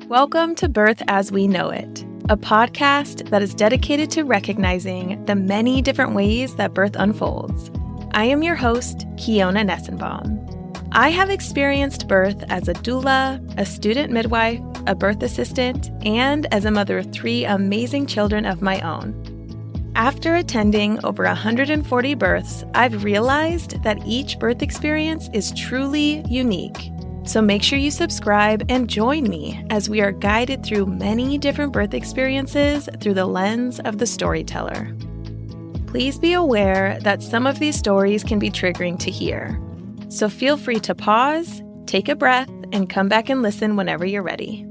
Welcome to Birth as We Know It, a podcast that is dedicated to recognizing the many different ways that birth unfolds. I am your host, Kiona Nessenbaum. I have experienced birth as a doula, a student midwife, a birth assistant, and as a mother of 3 amazing children of my own. After attending over 140 births, I've realized that each birth experience is truly unique. So make sure you subscribe and join me as we are guided through many different birth experiences through the lens of the storyteller. Please be aware that some of these stories can be triggering to hear. So feel free to pause, take a breath, and come back and listen whenever you're ready.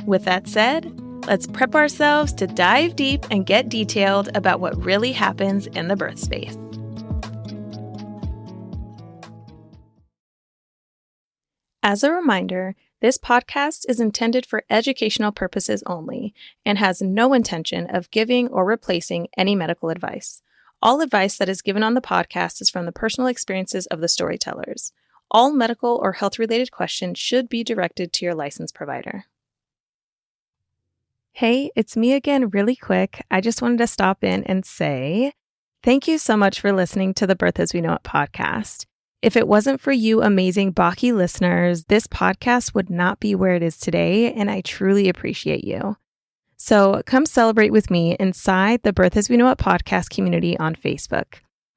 With that said, let's prep ourselves to dive deep and get detailed about what really happens in the birth space. As a reminder, this podcast is intended for educational purposes only and has no intention of giving or replacing any medical advice. All advice that is given on the podcast is from the personal experiences of the storytellers. All medical or health-related questions should be directed to your licensed provider. Hey, it's me again really quick. I just wanted to stop in and say thank you so much for listening to the Birth as We Know It podcast. If it wasn't for you amazing Baki listeners, this podcast would not be where it is today, and I truly appreciate you. So come celebrate with me inside the Birth as We Know It podcast community on Facebook.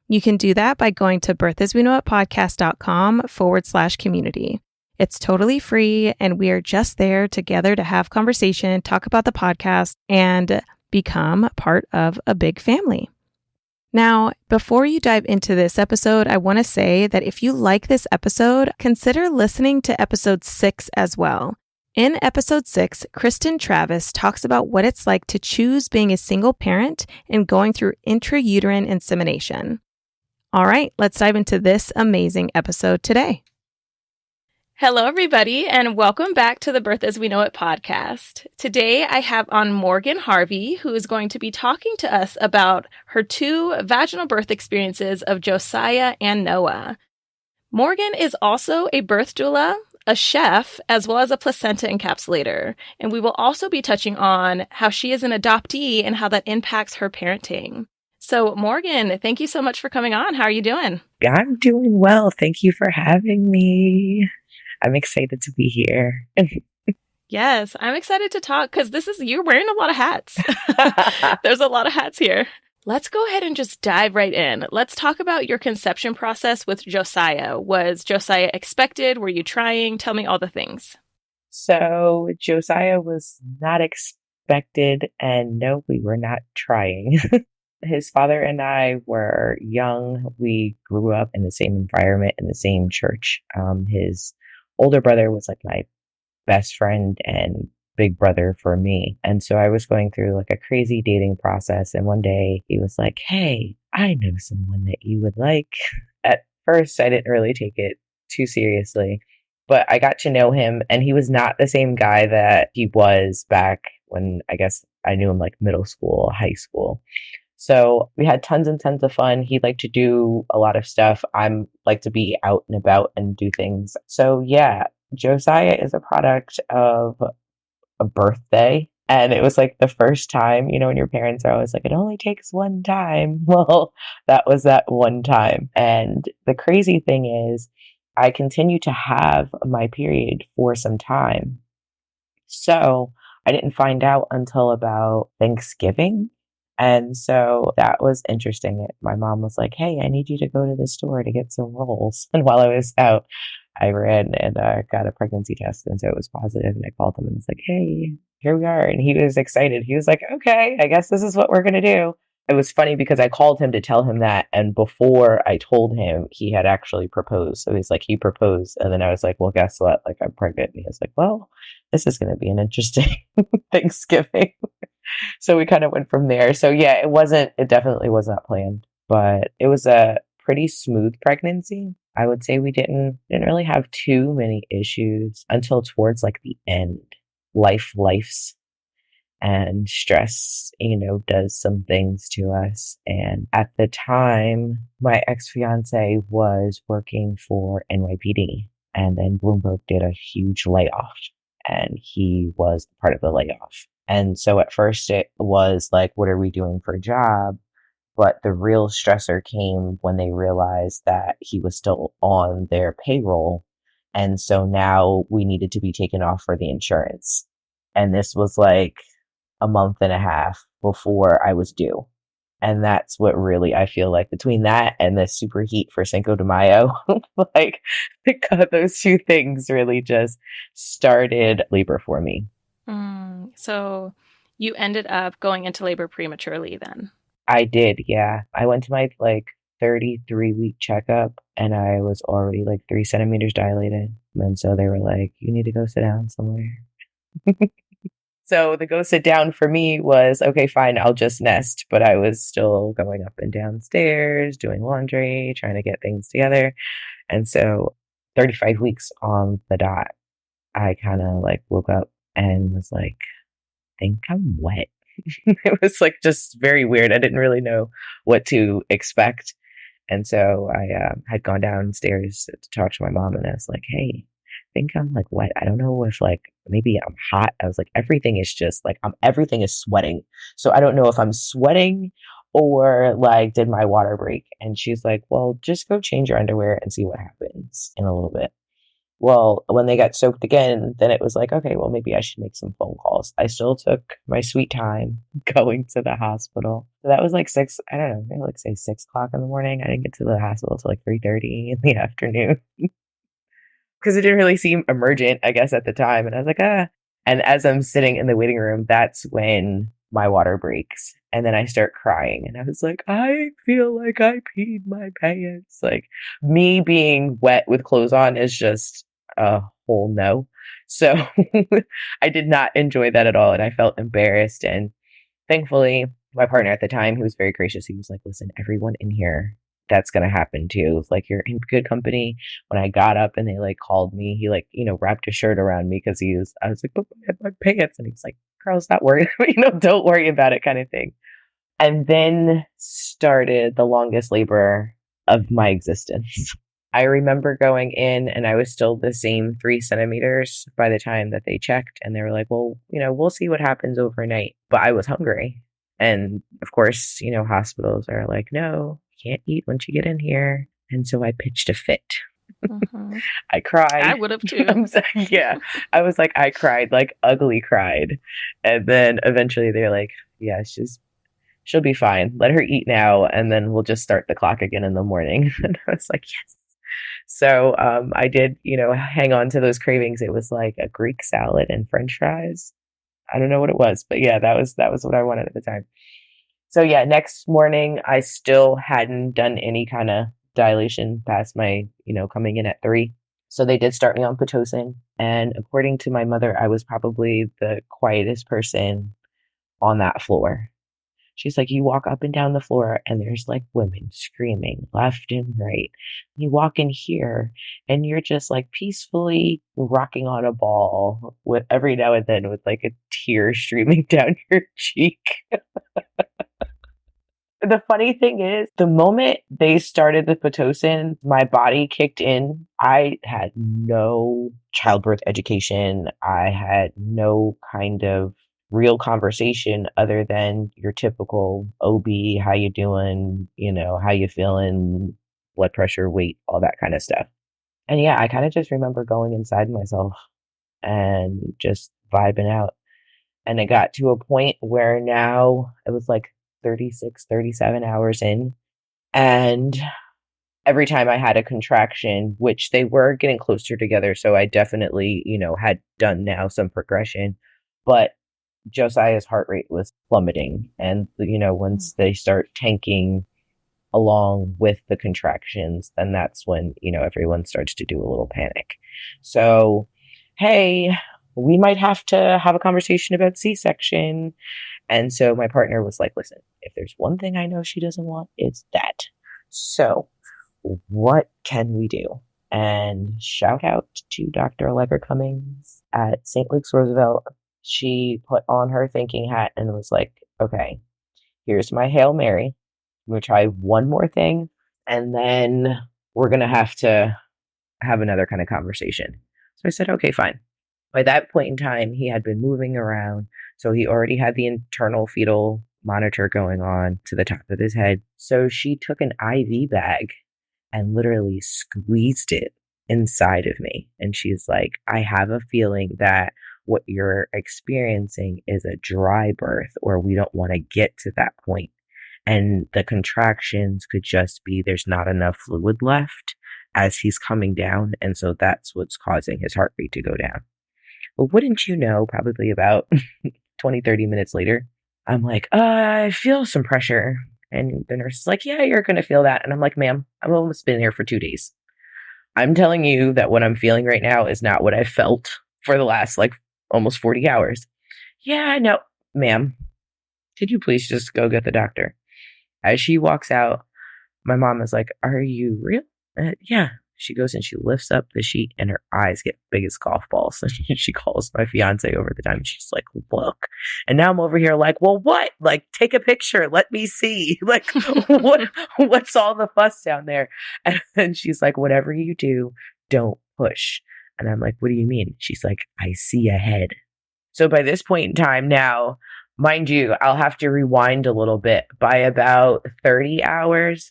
You can do that by going to birthasweknowitpodcast.com/community. It's totally free, and we are just there together to have conversation, talk about the podcast, and become part of a big family. Now, before you dive into this episode, I want to say that if you like this episode, consider listening to episode 6 as well. In episode 6, Kristen Travis talks about what it's like to choose being a single parent and going through intrauterine insemination. All right, let's dive into this amazing episode today. Hello, everybody, and welcome back to the Birth as We Know It podcast. Today, I have on Morgan Harvey, who is going to be talking to us about her 2 vaginal birth experiences of Josiah and Noah. Morgan is also a birth doula, a chef, as well as a placenta encapsulator, and we will also be touching on how she is an adoptee and how that impacts her parenting. So, Morgan, thank you so much for coming on. How are you doing? I'm doing well. Thank you for having me. I'm excited to be here. Yes, I'm excited to talk because you're wearing a lot of hats. There's a lot of hats here. Let's go ahead and just dive right in. Let's talk about your conception process with Josiah. Was Josiah expected? Were you trying? Tell me all the things. So Josiah was not expected, and no, we were not trying. His father and I were young. We grew up in the same environment, in the same church. His older brother was like my best friend and big brother for me. And so I was going through like a crazy dating process. And one day he was like, "Hey, I know someone that you would like." At first, I didn't really take it too seriously, but I got to know him, and he was not the same guy that he was back when I guess I knew him like middle school, high school. So we had tons and tons of fun. He liked to do a lot of stuff. I'm like to be out and about and do things. So yeah, Josiah is a product of a birthday. And it was like the first time, when your parents are always like, it only takes one time. Well, that was that one time. And the crazy thing is I continue to have my period for some time. So I didn't find out until about Thanksgiving. And so that was interesting. My mom was like, "Hey, I need you to go to the store to get some rolls." And while I was out, I ran and got a pregnancy test. And so it was positive. And I called him and was like, "Hey, here we are." And he was excited. He was like, "Okay, I guess this is what we're going to do." It was funny because I called him to tell him that. And before I told him, he had actually proposed. So he's like, he proposed. And then I was like, "Well, guess what? Like, I'm pregnant." And he was like, "Well, this is going to be an interesting Thanksgiving." So we kind of went from there. So yeah, it definitely was not planned, but it was a pretty smooth pregnancy. I would say we didn't really have too many issues until towards like the end. Life's and stress, does some things to us. And at the time, my ex-fiance was working for NYPD, and then Bloomberg did a huge layoff. and he was part of the layoff. And so at first it was like, what are we doing for a job? But the real stressor came when they realized that he was still on their payroll. And so now we needed to be taken off for the insurance. And this was like a month and a half before I was due. And that's what really, I feel like, between that and the super heat for Cinco de Mayo, like those two things really just started labor for me. So you ended up going into labor prematurely then? I did, yeah. I went to my like 33-week checkup and I was already like 3 centimeters dilated. And so they were like, you need to go sit down somewhere. So the go sit down for me was, okay, fine, I'll just nest. But I was still going up and down stairs, doing laundry, trying to get things together. And so 35 weeks on the dot, I kind of like woke up and was like, I think I'm wet. It was like just very weird. I didn't really know what to expect. And so I had gone downstairs to talk to my mom and I was like, hey, I think I'm like wet. I don't know if like maybe I'm hot. I was like, everything is just like, everything is sweating. So I don't know if I'm sweating or like, did my water break? And she's like, well, just go change your underwear and see what happens in a little bit. Well, when they got soaked again, then it was like, okay, well, maybe I should make some phone calls. I still took my sweet time going to the hospital. So that was like I don't know, maybe like say 6 o'clock in the morning. I didn't get to the hospital till like 3:30 in the afternoon because it didn't really seem emergent, I guess, at the time. And I was like, ah. And as I'm sitting in the waiting room, that's when my water breaks. And then I start crying. And I was like, I feel like I peed my pants. Like me being wet with clothes on is just a whole no. So I did not enjoy that at all. And I felt embarrassed. And thankfully, my partner at the time, he was very gracious. He was like, listen, everyone in here, that's going to happen too. Like, you're in good company. When I got up and they like called me, he like, wrapped a shirt around me because I was like, but my pants. And he's like, girl, stop worrying. Don't worry about it kind of thing. And then started the longest labor of my existence. I remember going in and I was still the same 3 centimeters by the time that they checked. And they were like, well, we'll see what happens overnight. But I was hungry. And of course, hospitals are like, no, you can't eat once you get in here. And so I pitched a fit. Mm-hmm. I cried. I would have too. Yeah. I was like, I cried, like ugly cried. And then eventually they're like, yeah, she'll be fine. Let her eat now. And then we'll just start the clock again in the morning. And I was like, yes. So I did, hang on to those cravings. It was like a Greek salad and French fries. I don't know what it was, but yeah, that was what I wanted at the time. So yeah, next morning I still hadn't done any kind of dilation past my, coming in at 3. So they did start me on Pitocin. And according to my mother, I was probably the quietest person on that floor. She's like, you walk up and down the floor and there's like women screaming left and right. You walk in here and you're just like peacefully rocking on a ball with every now and then with like a tear streaming down your cheek. The funny thing is, the moment they started the Pitocin, my body kicked in. I had no childbirth education. I had no kind of real conversation other than your typical OB, how you doing, how you feeling, blood pressure, weight, all that kind of stuff. And yeah, I kind of just remember going inside myself and just vibing out. And it got to a point where now it was like 36, 37 hours in. And every time I had a contraction, which they were getting closer together. So I definitely, had done now some progression, but Josiah's heart rate was plummeting. And, once they start tanking along with the contractions, then that's when, everyone starts to do a little panic. So, hey, we might have to have a conversation about C-section. And so my partner was like, listen, if there's one thing I know she doesn't want, it's that. So what can we do? And shout out to Dr. Allegra Cummings at St. Luke's Roosevelt. She put on her thinking hat and was like, okay, here's my Hail Mary. I'm going to try one more thing. And then we're going to have another kind of conversation. So I said, okay, fine. By that point in time, he had been moving around. So he already had the internal fetal monitor going on to the top of his head. So she took an IV bag and literally squeezed it inside of me. And she's like, I have a feeling that what you're experiencing is a dry birth, or we don't want to get to that point. And the contractions could just be there's not enough fluid left as he's coming down. And so that's what's causing his heart rate to go down. Well, wouldn't you know, probably about 20, 30 minutes later, I'm like, I feel some pressure. And the nurse is like, yeah, you're going to feel that. And I'm like, ma'am, I've almost been here for 2 days. I'm telling you that what I'm feeling right now is not what I felt for the last like almost 40 hours. Yeah, no, ma'am, could you please just go get the doctor? As she walks out, my mom is like, are you real? Yeah. She goes and she lifts up the sheet and her eyes get big as golf balls. And she calls my fiance over the time. She's like, look. And now I'm over here like, well, what? Like, take a picture. Let me see. Like, what's all the fuss down there? And then she's like, whatever you do, don't push. And I'm like, what do you mean? She's like, I see a head. So by this point in time now, mind you, I'll have to rewind a little bit. By about 30 hours,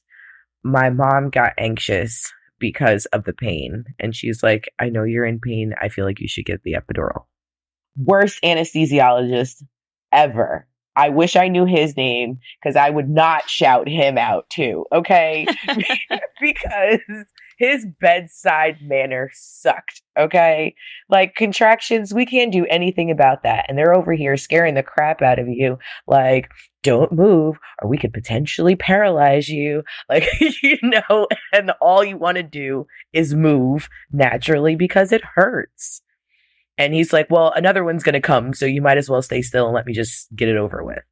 my mom got anxious because of the pain. And she's like, I know you're in pain. I feel like you should get the epidural. Worst anesthesiologist ever. I wish I knew his name because I would not shout him out too. Okay. Because his bedside manner sucked. Okay. Like contractions, we can't do anything about that. And they're over here scaring the crap out of you. Like, don't move or we could potentially paralyze you. Like, and all you want to do is move naturally because it hurts. And he's like, well, another one's going to come. So you might as well stay still and let me just get it over with.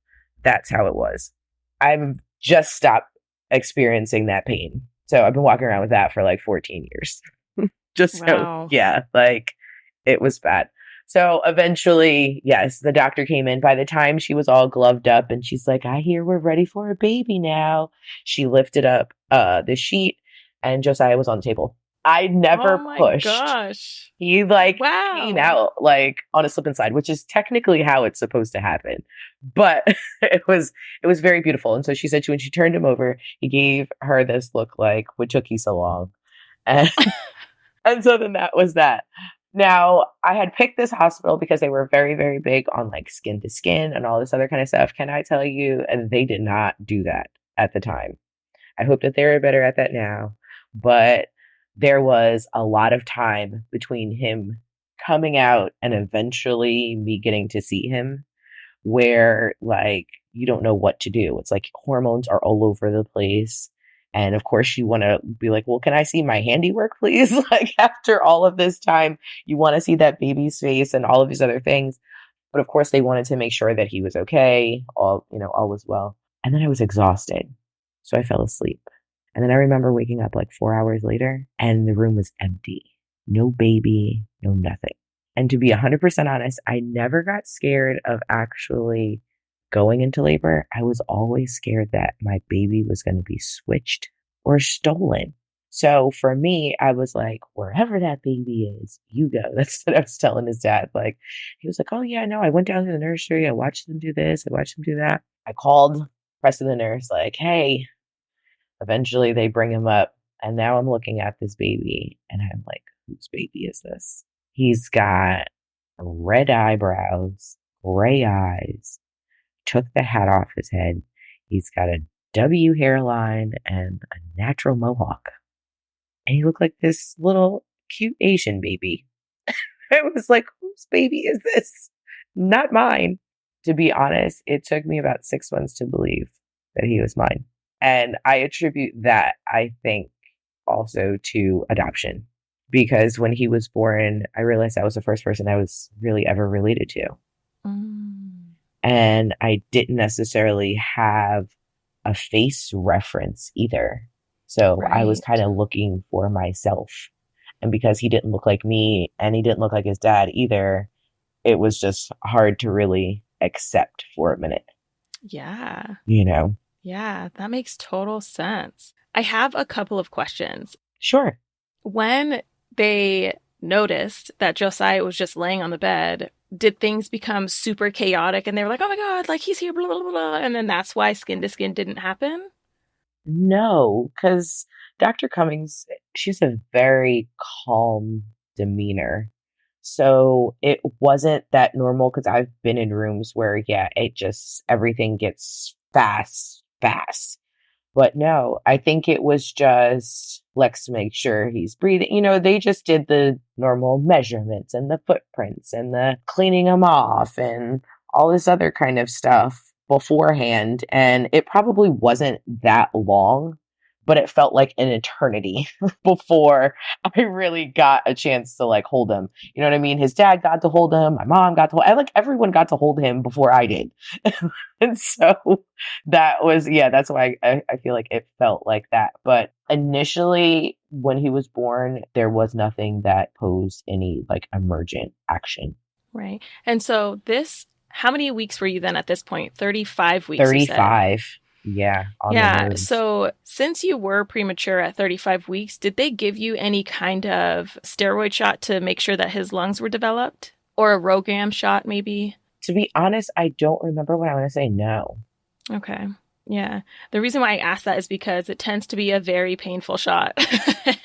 That's how it was. I've just stopped experiencing that pain. So I've been walking around with that for like 14 years. Wow. Yeah, like it was bad. So eventually, yes, the doctor came in. By the time she was all gloved up and she's like, I hear we're ready for a baby now. She lifted up the sheet and Josiah was on the table. I never pushed. Gosh. He came out like on a slip and slide, which is technically how it's supposed to happen. But it was very beautiful. And so she said when she turned him over, he gave her this look like, what took you so long? And, and so then that was that. Now, I had picked this hospital because they were very, very big on like skin to skin and all this other kind of stuff. Can I tell you? And they did not do that at the time. I hope that they're better at that now. But there was a lot of time between him coming out and eventually me getting to see him where like you don't know what to do. It's like hormones are all over the place. And of course, you want to be like, well, can I see my handiwork, please? Like after all of this time, you want to see that baby's face and all of these other things. But of course, they wanted to make sure that he was okay. All was well. And then I was exhausted. So I fell asleep. And then I remember waking up like 4 hours later and the room was empty. No baby, no nothing. And to be 100% honest, I never got scared of actually going into labor. I was always scared that my baby was going to be switched or stolen. So for me, I was like, wherever that baby is, you go. That's what I was telling his dad. Like, he was like, oh yeah, no, I went down to the nursery. I watched them do this. I watched them do that. I called Preston the nurse like, hey, eventually they bring him up. And now I'm looking at this baby and I'm like, whose baby is this? He's got red eyebrows, gray eyes, took the hat off his head. He's got a W hairline and a natural mohawk. And he looked like this little cute Asian baby. I was like, whose baby is this? Not mine. To be honest, it took me about 6 months to believe that he was mine. And I attribute that, I think, also to adoption. Because when he was born, I realized I was the first person I was really ever related to. And I didn't necessarily have a face reference either. So I was kind of looking for myself. And because he didn't look like me and he didn't look like his dad either, it was just hard to really accept for a minute. Yeah. Yeah, that makes total sense. I have a couple of questions. Sure. When they noticed that Josiah was just laying on the bed, did things become super chaotic and they were like, oh my God, like he's here, blah, blah, blah, blah. And then that's why skin to skin didn't happen? No, because Dr. Cummings, she's a very calm demeanor. So it wasn't that normal because I've been in rooms where, yeah, it just, everything gets fast, fast. But no, I think it was just, let's make sure he's breathing. You know, they just did the normal measurements and the footprints and the cleaning them off and all this other kind of stuff beforehand. And it probably wasn't that long, but it felt like an eternity before I really got a chance to like hold him. You know what I mean? His dad got to hold him. My mom got to hold, I like everyone got to hold him before I did. And so that was, yeah, that's why I feel like it felt like that. But initially, when he was born, there was nothing that posed any like emergent action. Right. And so how many weeks were you then at this point? 35 weeks, you said. 35. Yeah, on the Yeah. nose. So since you were premature at 35 weeks, did they give you any kind of steroid shot to make sure that his lungs were developed? Or a RhoGAM shot, maybe? To be honest, I don't remember what I want to say no. Okay. Yeah. The reason why I ask that is because it tends to be a very painful shot.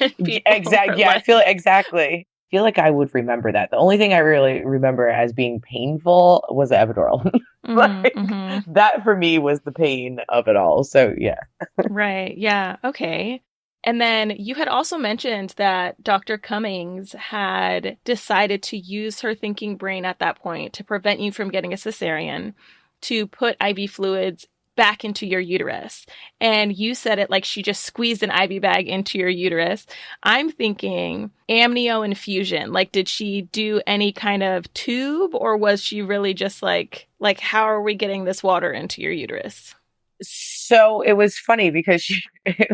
Exactly. Yeah, I feel exactly. I feel like I would remember that. The only thing I really remember as being painful was the epidural. Like that for me was the pain of it all. So yeah. Right. Yeah. Okay. And then you had also mentioned that Dr. Cummings had decided to use her thinking brain at that point to prevent you from getting a cesarean, to put IV fluids back into your uterus. And you said it like she just squeezed an IV bag into your uterus. I'm thinking amnio infusion. Like, did she do any kind of tube, or was she really just like how are we getting this water into your uterus? So it was funny because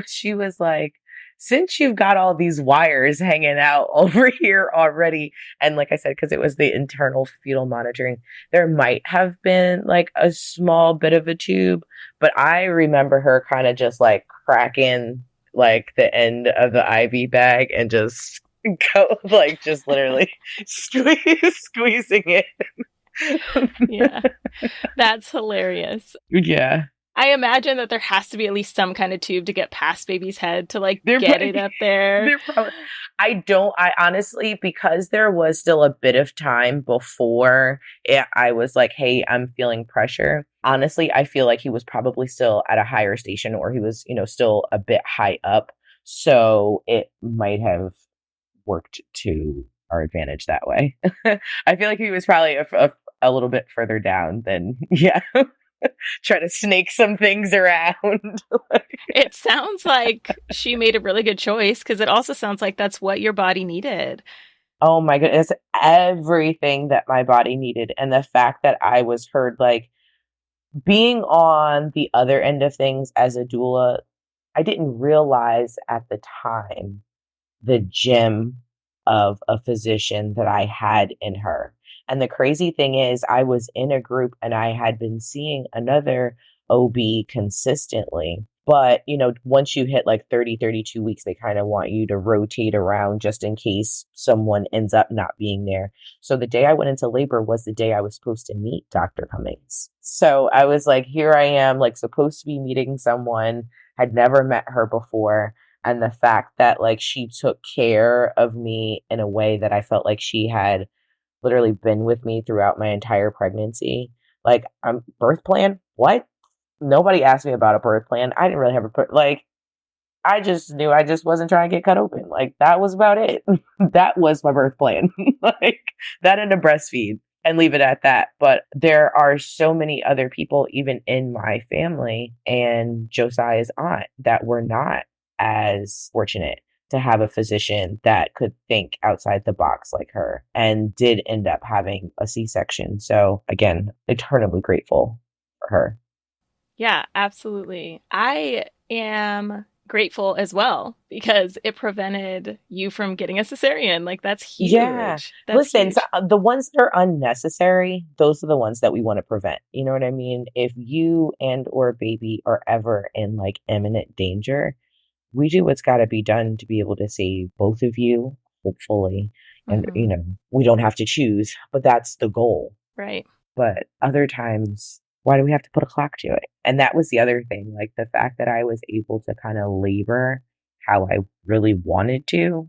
she was like, since you've got all these wires hanging out over here already, and like I said, because it was the internal fetal monitoring, there might have been like a small bit of a tube, but I remember her kind of just like cracking like the end of the IV bag and just go like just literally squeezing it. Yeah, that's hilarious. Yeah. I imagine that there has to be at least some kind of tube to get past baby's head to like They're get probably, it up there. I honestly, because there was still a bit of time before I was like, hey, I'm feeling pressure. Honestly, I feel like he was probably still at a higher station or he was, still a bit high up. So it might have worked to our advantage that way. I feel like he was probably a little bit further down than, yeah. Try to snake some things around. It sounds like she made a really good choice because it also sounds like that's what your body needed. Oh my goodness, everything that my body needed. And the fact that I was heard, like being on the other end of things as a doula, I didn't realize at the time the gem of a physician that I had in her. And the crazy thing is, I was in a group and I had been seeing another OB consistently. But, once you hit like 30, 32 weeks, they kind of want you to rotate around just in case someone ends up not being there. So the day I went into labor was the day I was supposed to meet Dr. Cummings. So I was like, here I am, like supposed to be meeting someone, had never met her before. And the fact that like she took care of me in a way that I felt like she had literally been with me throughout my entire pregnancy. Like, birth plan? What? Nobody asked me about a birth plan. I didn't really have like, I just knew I just wasn't trying to get cut open. Like, that was about it. That was my birth plan. Like, that and a breastfeed and leave it at that. But there are so many other people, even in my family and Josiah's aunt, that were not as fortunate to have a physician that could think outside the box like her and did end up having a C-section. So again, eternally grateful for her. Yeah, absolutely. I am grateful as well because it prevented you from getting a cesarean. Like, that's huge. Yeah. That's Listen, huge. so the ones that are unnecessary, those are the ones that we want to prevent. You know what I mean? If you and or baby are ever in like imminent danger, we do what's got to be done to be able to save both of you, hopefully. And, Hmm. we don't have to choose, but that's the goal. Right. But other times, why do we have to put a clock to it? And that was the other thing, like the fact that I was able to kind of labor how I really wanted to,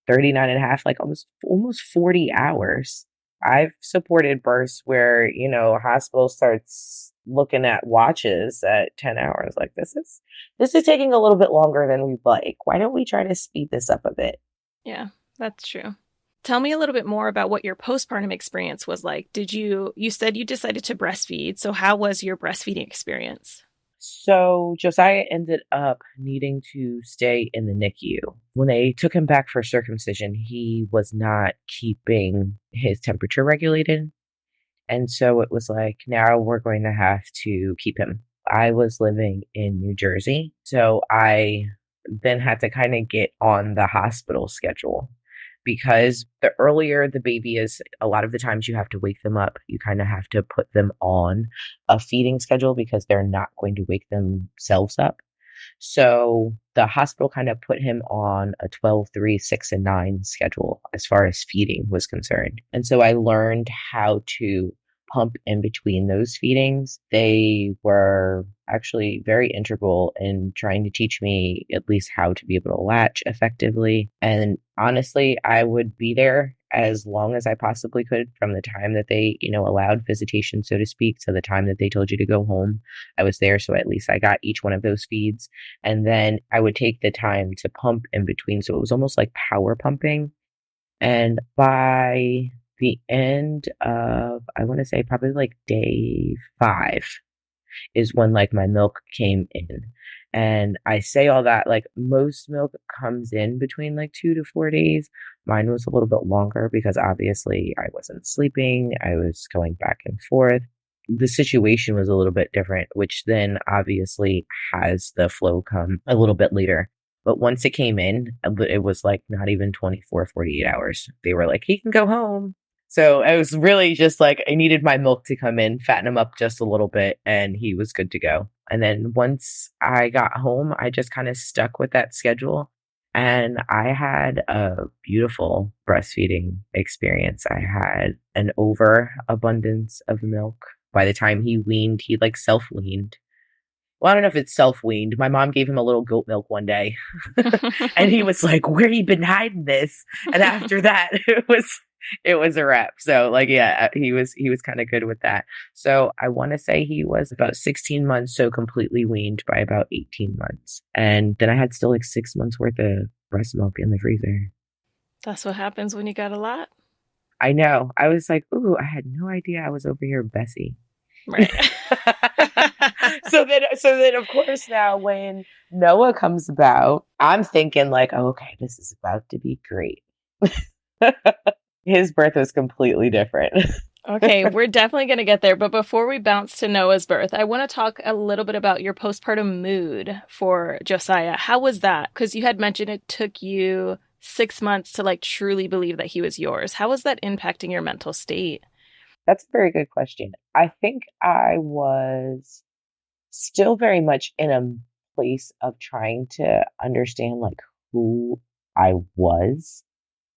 39 and a half, like almost 40 hours. I've supported births where, a hospital starts looking at watches at 10 hours. Like this is taking a little bit longer than we'd like. Why don't we try to speed this up a bit? Yeah, that's true. Tell me a little bit more about what your postpartum experience was like. You said you decided to breastfeed. So how was your breastfeeding experience? So Josiah ended up needing to stay in the NICU. When they took him back for circumcision, he was not keeping his temperature regulated. And so it was like, now we're going to have to keep him. I was living in New Jersey. So I then had to kind of get on the hospital schedule because the earlier the baby is, a lot of the times you have to wake them up. You kind of have to put them on a feeding schedule because they're not going to wake themselves up. So the hospital kind of put him on a 12, 3, 6, and 9 schedule as far as feeding was concerned. And so I learned how to pump in between those feedings. They were actually very integral in trying to teach me at least how to be able to latch effectively. And honestly, I would be there as long as I possibly could from the time that they, allowed visitation, so to speak, to the time that they told you to go home. I was there. So at least I got each one of those feeds. And then I would take the time to pump in between. So it was almost like power pumping. And by the end of, I want to say probably like day 5 is when like my milk came in. And I say all that, like most milk comes in between like 2 to 4 days. Mine was a little bit longer because obviously I wasn't sleeping. I was going back and forth. The situation was a little bit different, which then obviously has the flow come a little bit later. But once it came in, it was like not even 24, 48 hours. They were like, he can go home. So I was really just like, I needed my milk to come in, fatten him up just a little bit, and he was good to go. And then once I got home, I just kind of stuck with that schedule. And I had a beautiful breastfeeding experience. I had an overabundance of milk. By the time he weaned, he like self weaned. Well, I don't know if it's self weaned. My mom gave him a little goat milk one day, and he was like, "Where you been hiding this?" And after that, it was a wrap. So like, yeah, he was kind of good with that. So I want to say he was about 16 months, so completely weaned by about 18 months, and then I had still like 6 months worth of breast milk in the freezer. That's what happens when you got a lot. I know. I was like, "Ooh, I had no idea I was over here, Bessie." Right. So then, of course, now when Noah comes about, I'm thinking like, oh, okay, this is about to be great. His birth was completely different. Okay, we're definitely going to get there. But before we bounce to Noah's birth, I want to talk a little bit about your postpartum mood for Josiah. How was that? Because you had mentioned it took you 6 months to like truly believe that he was yours. How was that impacting your mental state? That's a very good question. I think I was still very much in a place of trying to understand like who I was,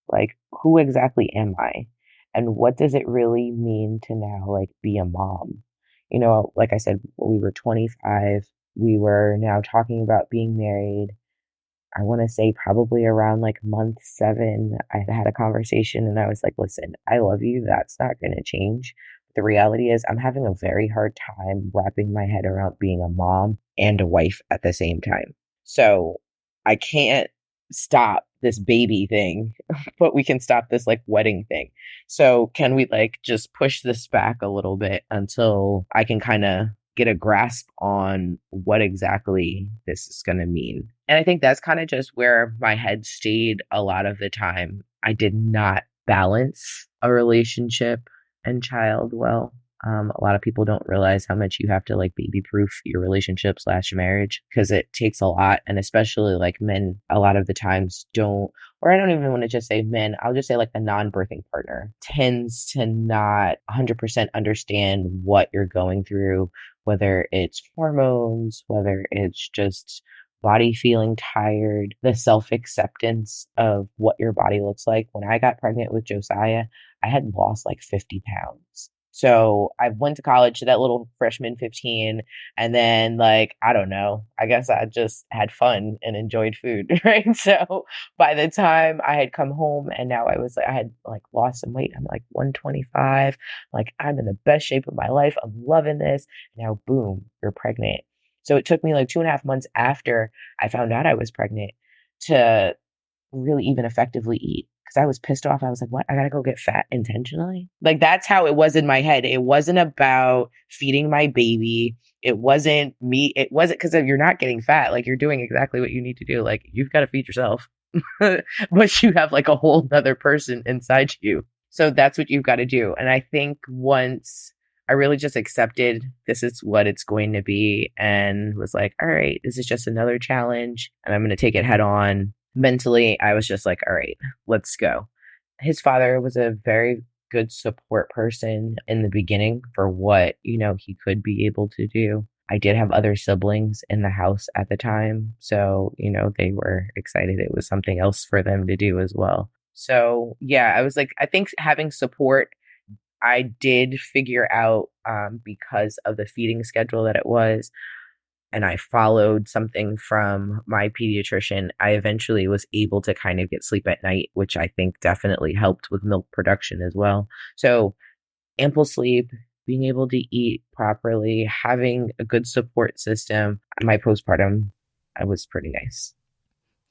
like who exactly am I? And what does it really mean to now like be a mom? Like I said, we were 25. We were now talking about being married. I want to say probably around like month 7, I had a conversation and I was like, listen, I love you. That's not going to change. The reality is, I'm having a very hard time wrapping my head around being a mom and a wife at the same time. So I can't stop this baby thing, but we can stop this like wedding thing. So can we like just push this back a little bit until I can kind of get a grasp on what exactly this is going to mean? And I think that's kind of just where my head stayed a lot of the time. I did not balance a relationship and child well. A lot of people don't realize how much you have to like baby proof your relationship slash marriage because it takes a lot. And especially like men, a lot of the times don't, or I don't even want to just say men, I'll just say like the non birthing partner tends to not 100% understand what you're going through, whether it's hormones, whether it's just body feeling tired, the self-acceptance of what your body looks like. When I got pregnant with Josiah, I had lost like 50 pounds. So I went to college to that little freshman 15. And then, like, I don't know, I guess I just had fun and enjoyed food, right? So by the time I had come home and now I had like lost some weight, I'm like 125, like I'm in the best shape of my life. I'm loving this. Now, boom, you're pregnant. So it took me like 2.5 months after I found out I was pregnant to really even effectively eat because I was pissed off. I was like, what? I gotta go get fat intentionally? Like, that's how it was in my head. It wasn't about feeding my baby. It wasn't me. It wasn't because you're not getting fat. Like, you're doing exactly what you need to do. Like, you've got to feed yourself, but you have like a whole nother person inside you. So that's what you've got to do. And I think once I really just accepted this is what it's going to be and was like, all right, this is just another challenge and I'm going to take it head on. Mentally, I was just like, all right, let's go. His father was a very good support person in the beginning for what, he could be able to do. I did have other siblings in the house at the time. So, they were excited. It was something else for them to do as well. So, yeah, I was like, I think having support, I did figure out because of the feeding schedule that it was. And I followed something from my pediatrician, I eventually was able to kind of get sleep at night, which I think definitely helped with milk production as well. So ample sleep, being able to eat properly, having a good support system. My postpartum, I was pretty nice.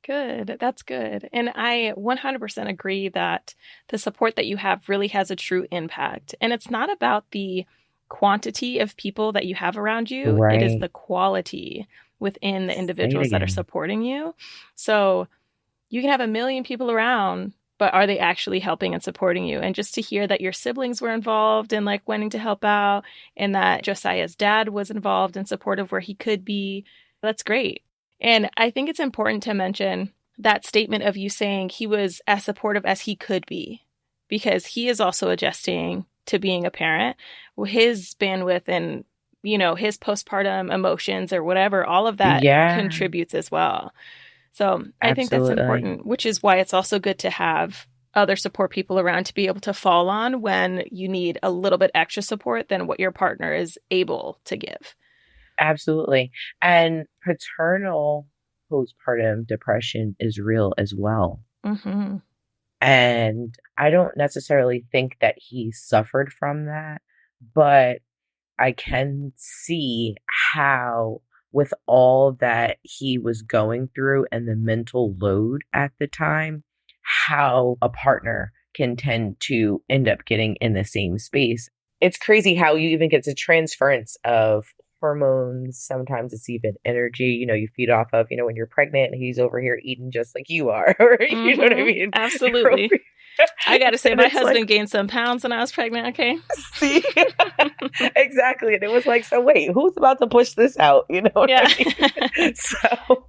Good. That's good. And I 100% agree that the support that you have really has a true impact. And it's not about the quantity of people that you have around you. It is Right. the quality within the Say it individuals that are again. supporting you. So you can have a million people around, but are they actually helping and supporting you? And just to hear that your siblings were involved and like wanting to help out and that Josiah's dad was involved and supportive where he could be, that's great. And I think it's important to mention that statement of you saying he was as supportive as he could be, because he is also adjusting to being a parent. His bandwidth and, his postpartum emotions or whatever, all of that Yeah, contributes as well. So I think that's absolutely. important, which is why it's also good to have other support people around to be able to fall on when you need a little bit extra support than what your partner is able to give. Absolutely. And paternal postpartum depression is real as well. Mm-hmm. And I don't necessarily think that he suffered from that, but I can see how, with all that he was going through and the mental load at the time, how a partner can tend to end up getting in the same space. It's crazy how you even get the transference of hormones. Sometimes it's even energy, you feed off of, when you're pregnant, he's over here eating just like you are. You know what I Mm-hmm. mean? Absolutely. I got to say, And my it's like, husband gained some pounds when I was pregnant. Okay. see, exactly. And it was like, so wait, who's about to push this out? You know what Yeah. I mean? So,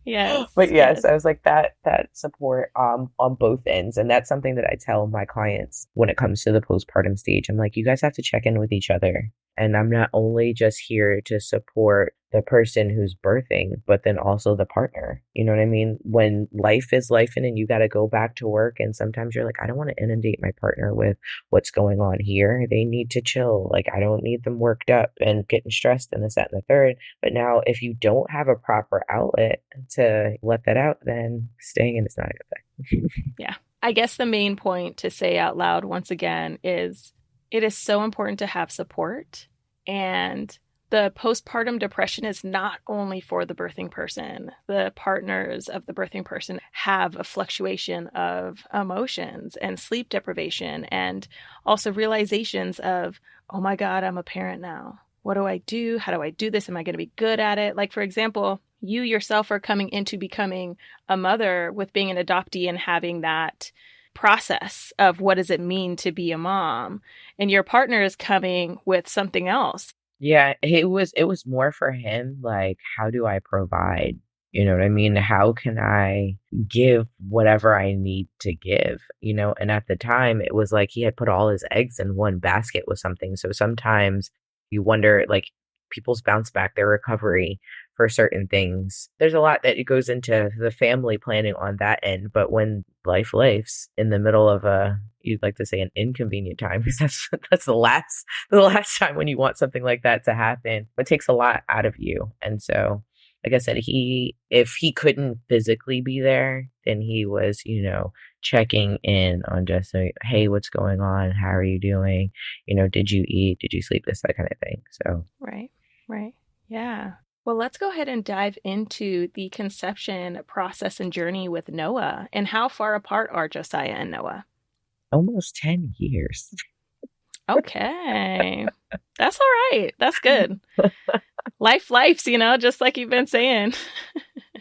Yes. but yes, Yes. I was like that support on both ends, and that's something that I tell my clients when it comes to the postpartum stage. I'm like, you guys have to check in with each other, and I'm not only just here to support the person who's birthing, but then also the partner. You know what I mean? When life is life and you got to go back to work, and sometimes you're like, I don't want to inundate my partner with what's going on here. They need to chill. Like, I don't need them worked up and getting stressed and this, that, and the third. But now, if you don't have a proper outlet to let that out, then staying in is not a good thing. Yeah. I guess the main point to say out loud once again is it is so important to have support. And the postpartum depression is not only for the birthing person. The partners of the birthing person have a fluctuation of emotions and sleep deprivation and also realizations of, oh my God, I'm a parent now. What do I do? How do I do this? Am I going to be good at it? Like, for example, you yourself are coming into becoming a mother with being an adoptee and having that process of what does it mean to be a mom, and your partner is coming with something else. Yeah, it was more for him, like, how do I provide? You know what I mean? How can I give whatever I need to give? And at the time it was like he had put all his eggs in one basket with something. So sometimes you wonder, like, people's bounce back, their recovery for certain things. There's a lot that goes into the family planning on that end, but when life's in the middle of you'd like to say an inconvenient time, because that's the last time when you want something like that to happen. It takes a lot out of you. And so, like I said, if he couldn't physically be there, then he was, checking in on just like, hey, what's going on? How are you doing? Did you eat? Did you sleep? That kind of thing. So Right. Yeah. Well, let's go ahead and dive into the conception process and journey with Noah. And how far apart are Josiah and Noah? almost 10 years. Okay. That's all right. That's good. Life's, just like you've been saying.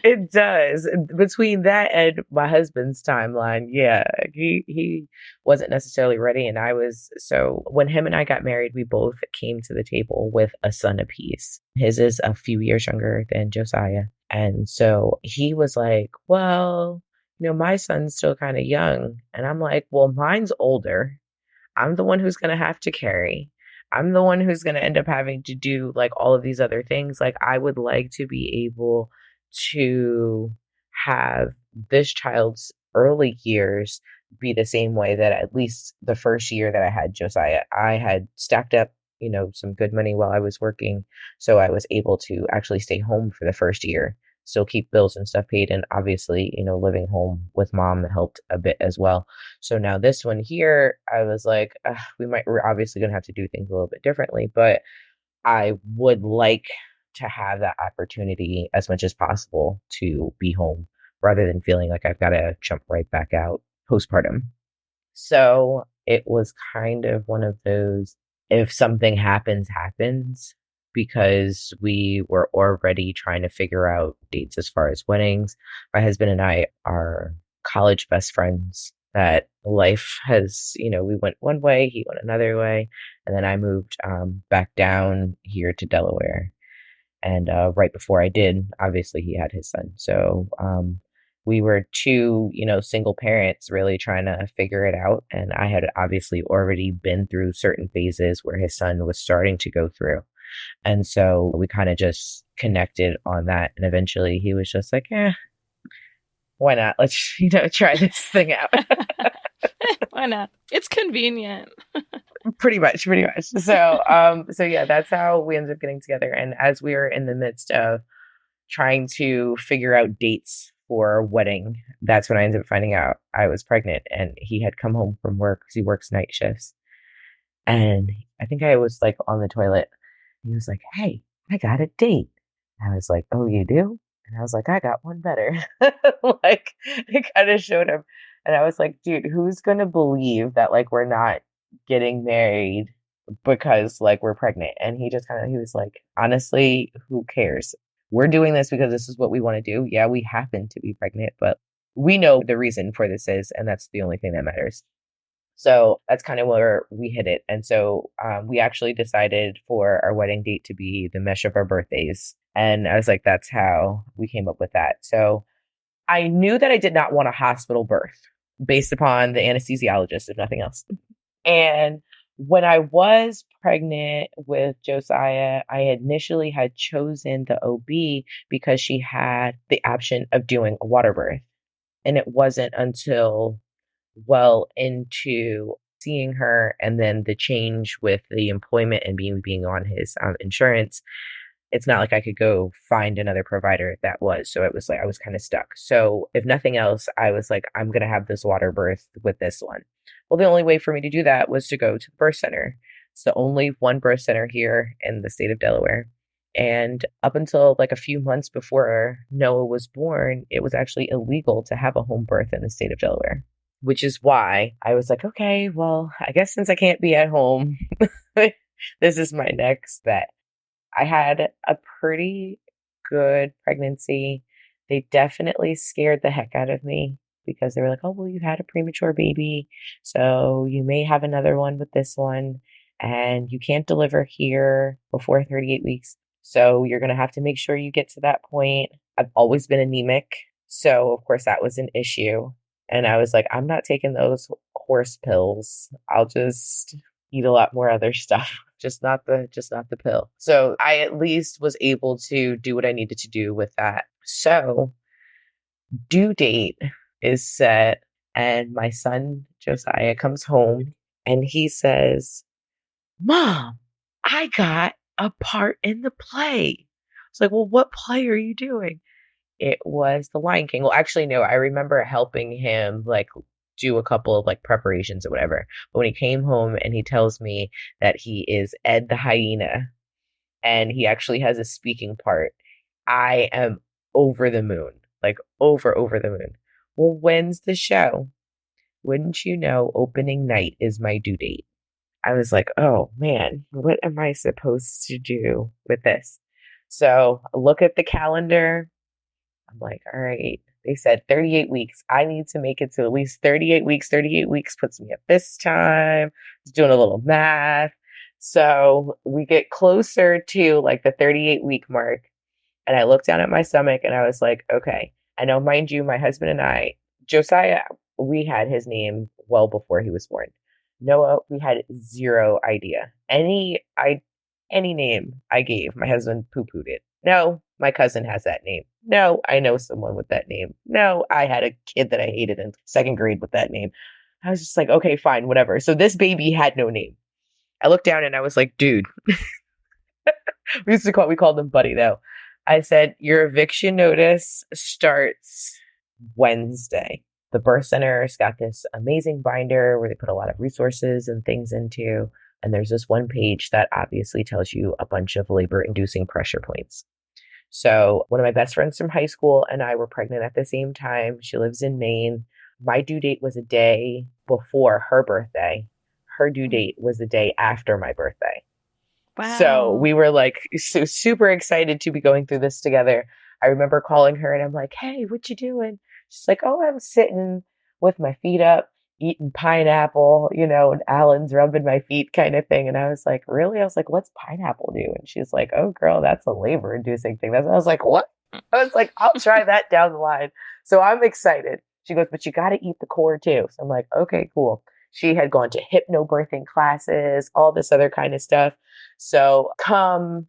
It does. Between that and my husband's timeline, yeah, he wasn't necessarily ready. And I was. So when him and I got married, we both came to the table with a son apiece. His is a few years younger than Josiah. And so he was like, well, my son's still kind of young. And I'm like, well, mine's older. I'm the one who's going to have to carry. I'm the one who's going to end up having to do like all of these other things. Like, I would like to be able to have this child's early years be the same way that at least the first year that I had Josiah, I had stacked up, some good money while I was working. So I was able to actually stay home for the first year, still keep bills and stuff paid. And obviously, living home with mom helped a bit as well. So now this one here, I was like, we're obviously going to have to do things a little bit differently, but I would like to have that opportunity as much as possible to be home rather than feeling like I've got to jump right back out postpartum. So it was kind of one of those, if something happens, because we were already trying to figure out dates as far as weddings. My husband and I are college best friends that life has, we went one way, he went another way. And then I moved back down here to Delaware. And right before I did, obviously he had his son. So we were two, single parents really trying to figure it out. And I had obviously already been through certain phases where his son was starting to go through. And so we kind of just connected on that. And eventually he was just like, why not? Let's, try this thing out. Why not? It's convenient. Pretty much. So, so yeah, that's how we ended up getting together. And as we were in the midst of trying to figure out dates for our wedding, that's when I ended up finding out I was pregnant. And he had come home from work because he works night shifts. And I think I was like on the toilet. He was like, hey, I got a date. I was like, oh, you do? And I was like, I got one better. Like, I kind of showed him. And I was like, dude, who's going to believe that, like, we're not getting married because, like, we're pregnant? And he was like, honestly, who cares? We're doing this because this is what we want to do. Yeah, we happen to be pregnant, but we know the reason for this is, and that's the only thing that matters. So that's kind of where we hit it. And so we actually decided for our wedding date to be the mesh of our birthdays. And I was like, that's how we came up with that. So I knew that I did not want a hospital birth based upon the anesthesiologist, if nothing else. And when I was pregnant with Josiah, I initially had chosen the OB because she had the option of doing a water birth. And it wasn't until well into seeing her and then the change with the employment and being on his insurance, it's not like I could go find another provider that was. So it was like I was kind of stuck. So if nothing else, I was like, I'm going to have this water birth with this one. Well, the only way for me to do that was to go to the birth center. It's the only one birth center here in the state of Delaware. And up until like a few months before Noah was born, it was actually illegal to have a home birth in the state of Delaware, which is why I was like, okay, well, I guess since I can't be at home, this is my next bet. I had a pretty good pregnancy. They definitely scared the heck out of me because they were like, oh, well, you had a premature baby, so you may have another one with this one, and you can't deliver here before 38 weeks. So you're going to have to make sure you get to that point. I've always been anemic. So, of course, that was an issue. And I was like, I'm not taking those horse pills. I'll just eat a lot more other stuff, just not the pill. So I at least was able to do what I needed to do with that. So due date is set, and my son Josiah comes home and he says, "Mom, I got a part in the play." It's like, "Well, what play are you doing?" It was The Lion King. Well, actually, no, I remember helping him like do a couple of like preparations or whatever. But when he came home and he tells me that he is Ed the hyena and he actually has a speaking part, I am over the moon, like over the moon. Well, when's the show? Wouldn't you know, opening night is my due date. I was like, oh man, what am I supposed to do with this? So I look at the calendar. I'm like, all right. They said 38 weeks. I need to make it to at least 38 weeks. 38 weeks puts me at this time. I was doing a little math. So we get closer to like the 38-week mark. And I looked down at my stomach and I was like, okay. I know, mind you, my husband and I, Josiah, we had his name well before he was born. Noah, we had zero idea. Any name I gave, my husband poo-pooed it. No, my cousin has that name. No, I know someone with that name. No, I had a kid that I hated in second grade with that name. I was just like, okay, fine, whatever. So this baby had no name. I looked down and I was like, dude, we called him Buddy though. I said, your eviction notice starts Wednesday. The birth center's got this amazing binder where they put a lot of resources and things into. And there's this one page that obviously tells you a bunch of labor inducing pressure points. So one of my best friends from high school and I were pregnant at the same time. She lives in Maine. My due date was a day before her birthday. Her due date was the day after my birthday. Wow. So we were like super excited to be going through this together. I remember calling her and I'm like, hey, what you doing? She's like, oh, I'm sitting with my feet up, eating pineapple, and Alan's rubbing my feet kind of thing. And I was like, really? I was like, what's pineapple do? And she's like, oh, girl, that's a labor inducing thing. I was like, what? I was like, I'll try that down the line. So I'm excited. She goes, but you got to eat the core too. So I'm like, okay, cool. She had gone to hypnobirthing classes, all this other kind of stuff. So come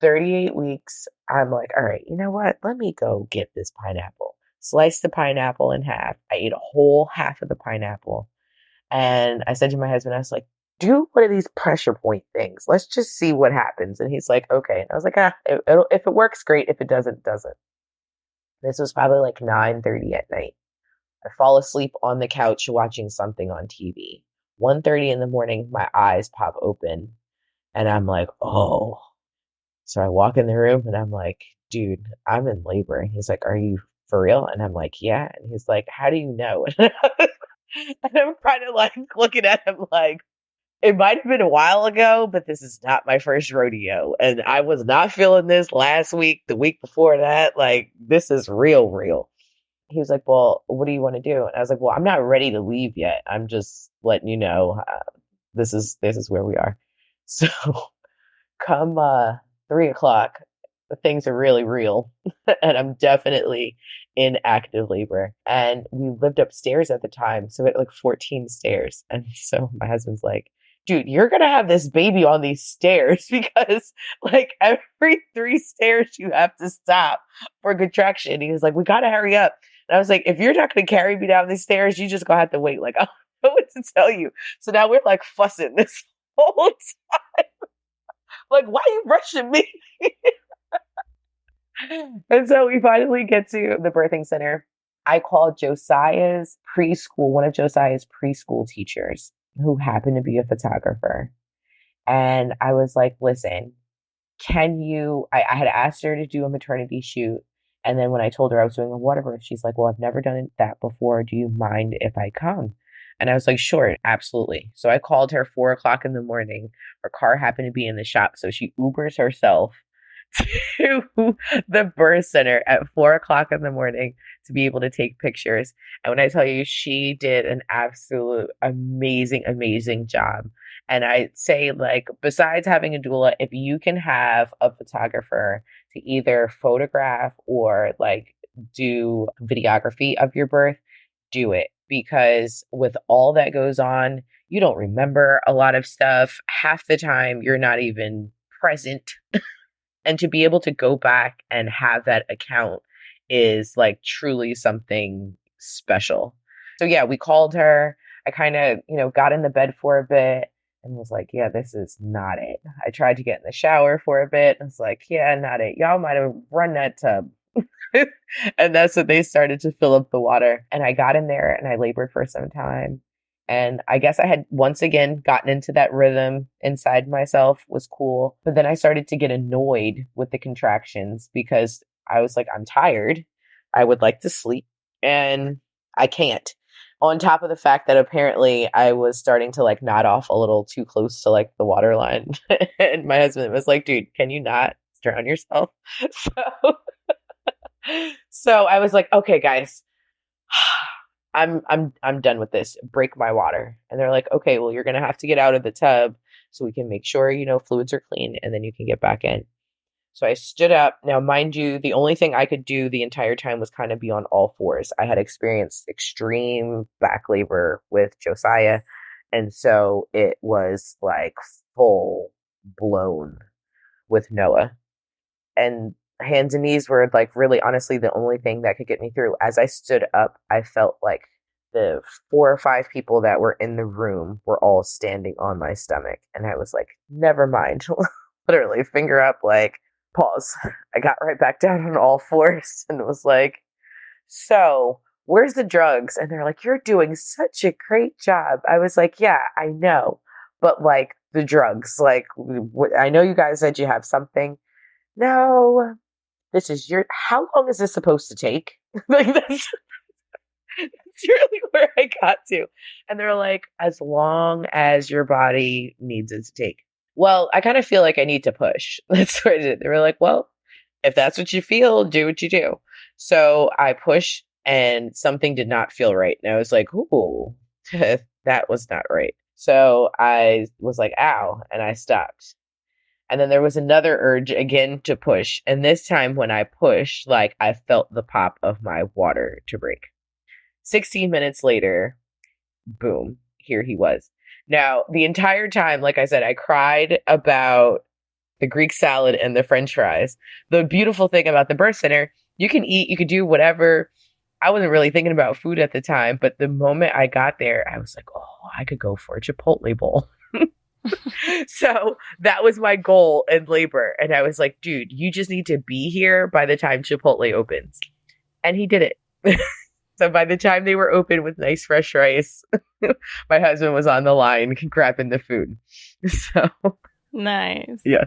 38 weeks, I'm like, all right, you know what? Let me go get this pineapple. Slice the pineapple in half. I ate a whole half of the pineapple. And I said to my husband, I was like, do one of these pressure point things. Let's just see what happens. And he's like, okay. And I was like, if it works, great. If it doesn't, doesn't. This was probably like 9:30 at night. I fall asleep on the couch watching something on TV. 1:30 in the morning, my eyes pop open and I'm like, oh. So I walk in the room and I'm like, dude, I'm in labor. And he's like, are you for real? And I'm like, yeah. And he's like, how do you know? And I'm kind of like looking at him like, it might have been a while ago, but this is not my first rodeo. And I was not feeling this last week, the week before that. Like, this is real, real. He was like, well, what do you want to do? And I was like, well, I'm not ready to leave yet. I'm just letting you know, this is where we are. So come 3:00, things are really real. And I'm definitely in active labor. And we lived upstairs at the time. So we had like 14 stairs. And so my husband's like, dude, you're going to have this baby on these stairs because like every 3 stairs you have to stop for contraction. He was like, we got to hurry up. And I was like, if you're not going to carry me down these stairs, you just going to have to wait. Like, I don't know what to tell you. So now we're like fussing this whole time. Like, why are you rushing me? And so we finally get to the birthing center. I called one of Josiah's preschool teachers who happened to be a photographer. And I was like, listen, I had asked her to do a maternity shoot. And then when I told her I was doing a water birth, she's like, well, I've never done that before. Do you mind if I come? And I was like, sure, absolutely. So I called her 4:00 in the morning. Her car happened to be in the shop. So she Ubers herself to the birth center at 4:00 in the morning to be able to take pictures. And when I tell you, she did an absolute amazing, amazing job. And I'd say, like, besides having a doula, if you can have a photographer to either photograph or like do videography of your birth, do it. because with all that goes on, you don't remember a lot of stuff. Half the time, you're not even present. And to be able to go back and have that account is like truly something special. So yeah, we called her. I kind of, got in the bed for a bit and was like, yeah, this is not it. I tried to get in the shower for a bit. I was like, yeah, not it. Y'all might have run that tub. And that's when they started to fill up the water. And I got in there and I labored for some time. And I guess I had once again gotten into that rhythm inside myself, was cool. But then I started to get annoyed with the contractions because I was like, I'm tired. I would like to sleep and I can't. On top of the fact that apparently I was starting to like nod off a little too close to like the water line. And my husband was like, dude, can you not drown yourself? So I was like, okay, guys, I'm done with this. Break my water. And they're like, okay, well, you're going to have to get out of the tub so we can make sure, fluids are clean and then you can get back in. So I stood up. Now, mind you, the only thing I could do the entire time was kind of be on all fours. I had experienced extreme back labor with Josiah. And so it was like full blown with Noah. And hands and knees were like really honestly the only thing that could get me through. As I stood up, I felt like the 4 or 5 people that were in the room were all standing on my stomach. And I was like, never mind. Literally finger up, like, pause. I got right back down on all fours and was like, so where's the drugs? And they're like, you're doing such a great job. I was like, yeah, I know. But like the drugs, like, I know you guys said you have something. No, this is how long is this supposed to take? Like, that's really where I got to. And they're like, as long as your body needs it to take. Well, I kind of feel like I need to push. That's what I did. They were like, well, if that's what you feel, do what you do. So I pushed and something did not feel right. And I was like, ooh, that was not right. So I was like, ow, and I stopped. And then there was another urge again to push. And this time when I pushed, like I felt the pop of my water to break. 16 minutes later, boom, here he was. Now, the entire time, like I said, I cried about the Greek salad and the French fries. The beautiful thing about the birth center, you can eat, you could do whatever. I wasn't really thinking about food at the time, but the moment I got there, I was like, oh, I could go for a Chipotle bowl. So that was my goal in labor. And I was like, dude, you just need to be here by the time Chipotle opens. And he did it. So by the time they were open with nice fresh rice, my husband was on the line grabbing the food. So nice. Yeah.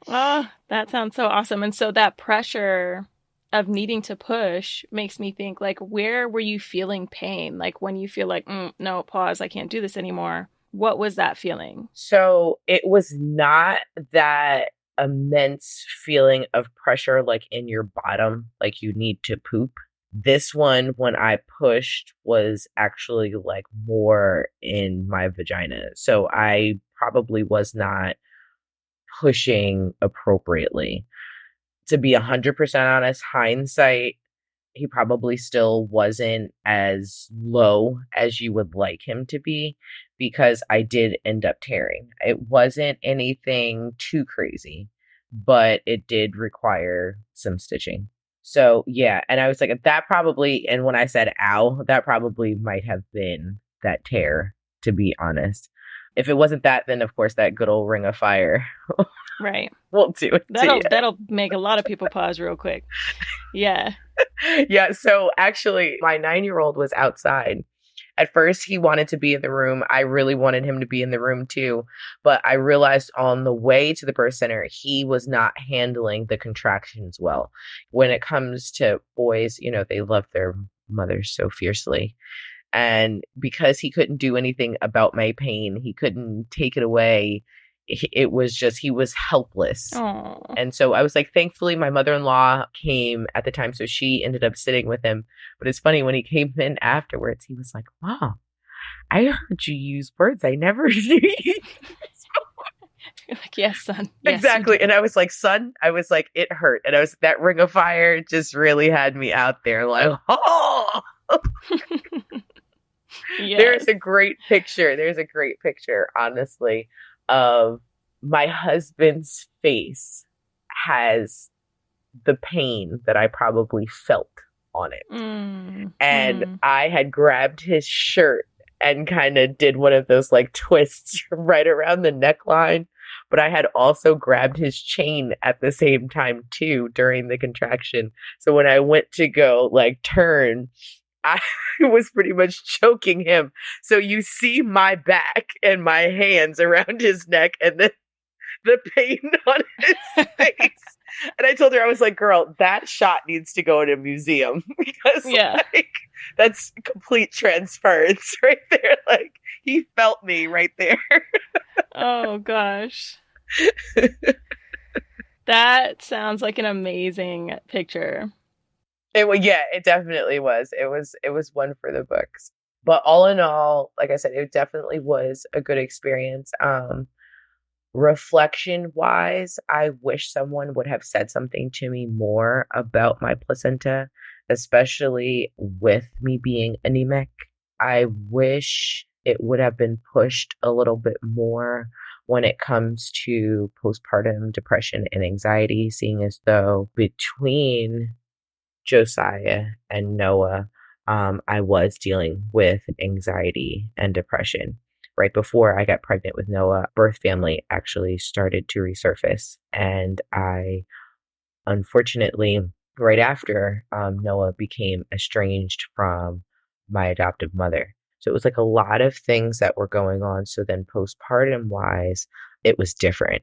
Oh, that sounds so awesome. And so that pressure of needing to push makes me think, like, where were you feeling pain? Like when you feel like, no, pause, I can't do this anymore. What was that feeling? So it was not that immense feeling of pressure like in your bottom, like you need to poop. This one, when I pushed, was actually like more in my vagina. So I probably was not pushing appropriately. To be 100% honest, hindsight, he probably still wasn't as low as you would like him to be because I did end up tearing. It wasn't anything too crazy, but it did require some stitching. So yeah, and I was like, that probably, and when I said ow, that probably might have been that tear, to be honest. If it wasn't that, then of course that good old ring of fire. Right. Won't do it. That'll make a lot of people pause real quick. Yeah. Yeah. So actually, my 9-year-old was outside. At first, he wanted to be in the room. I really wanted him to be in the room too. But I realized on the way to the birth center, he was not handling the contractions well. When it comes to boys, they love their mothers so fiercely. And because he couldn't do anything about my pain, he couldn't take it away. It was just, he was helpless. Aww. And so I was like, thankfully, my mother-in-law came at the time. So she ended up sitting with him. But it's funny, when he came in afterwards, he was like, Mom, I heard you use words I never knew. You're like, yes, son. Yes, exactly. And I was like, son, it hurt. And I was, that ring of fire just really had me out there like, oh. There's Yes. a great picture. There's a great picture, honestly, of my husband's face has the pain that I probably felt on it. Mm, And mm. I had grabbed his shirt and kind of did one of those like twists right around the neckline. But I had also grabbed his chain at the same time too during the contraction. So when I went to go like turn, I was pretty much choking him. So you see my back and my hands around his neck and then the pain on his face. And I told her, I was like, girl, that shot needs to go in a museum because Yeah. like that's complete transference right there. Like he felt me right there. Oh gosh. That sounds like an amazing picture. Yeah, it definitely was. It was one for the books. But all in all, like I said, it definitely was a good experience. Reflection wise, I wish someone would have said something to me more about my placenta, especially with me being anemic. I wish it would have been pushed a little bit more when it comes to postpartum depression and anxiety, seeing as though between Josiah and Noah, I was dealing with anxiety and depression. Right before I got pregnant with Noah, birth family actually started to resurface. And I, unfortunately, right after Noah became estranged from my adoptive mother. So it was like a lot of things that were going on. So then, postpartum wise, it was different.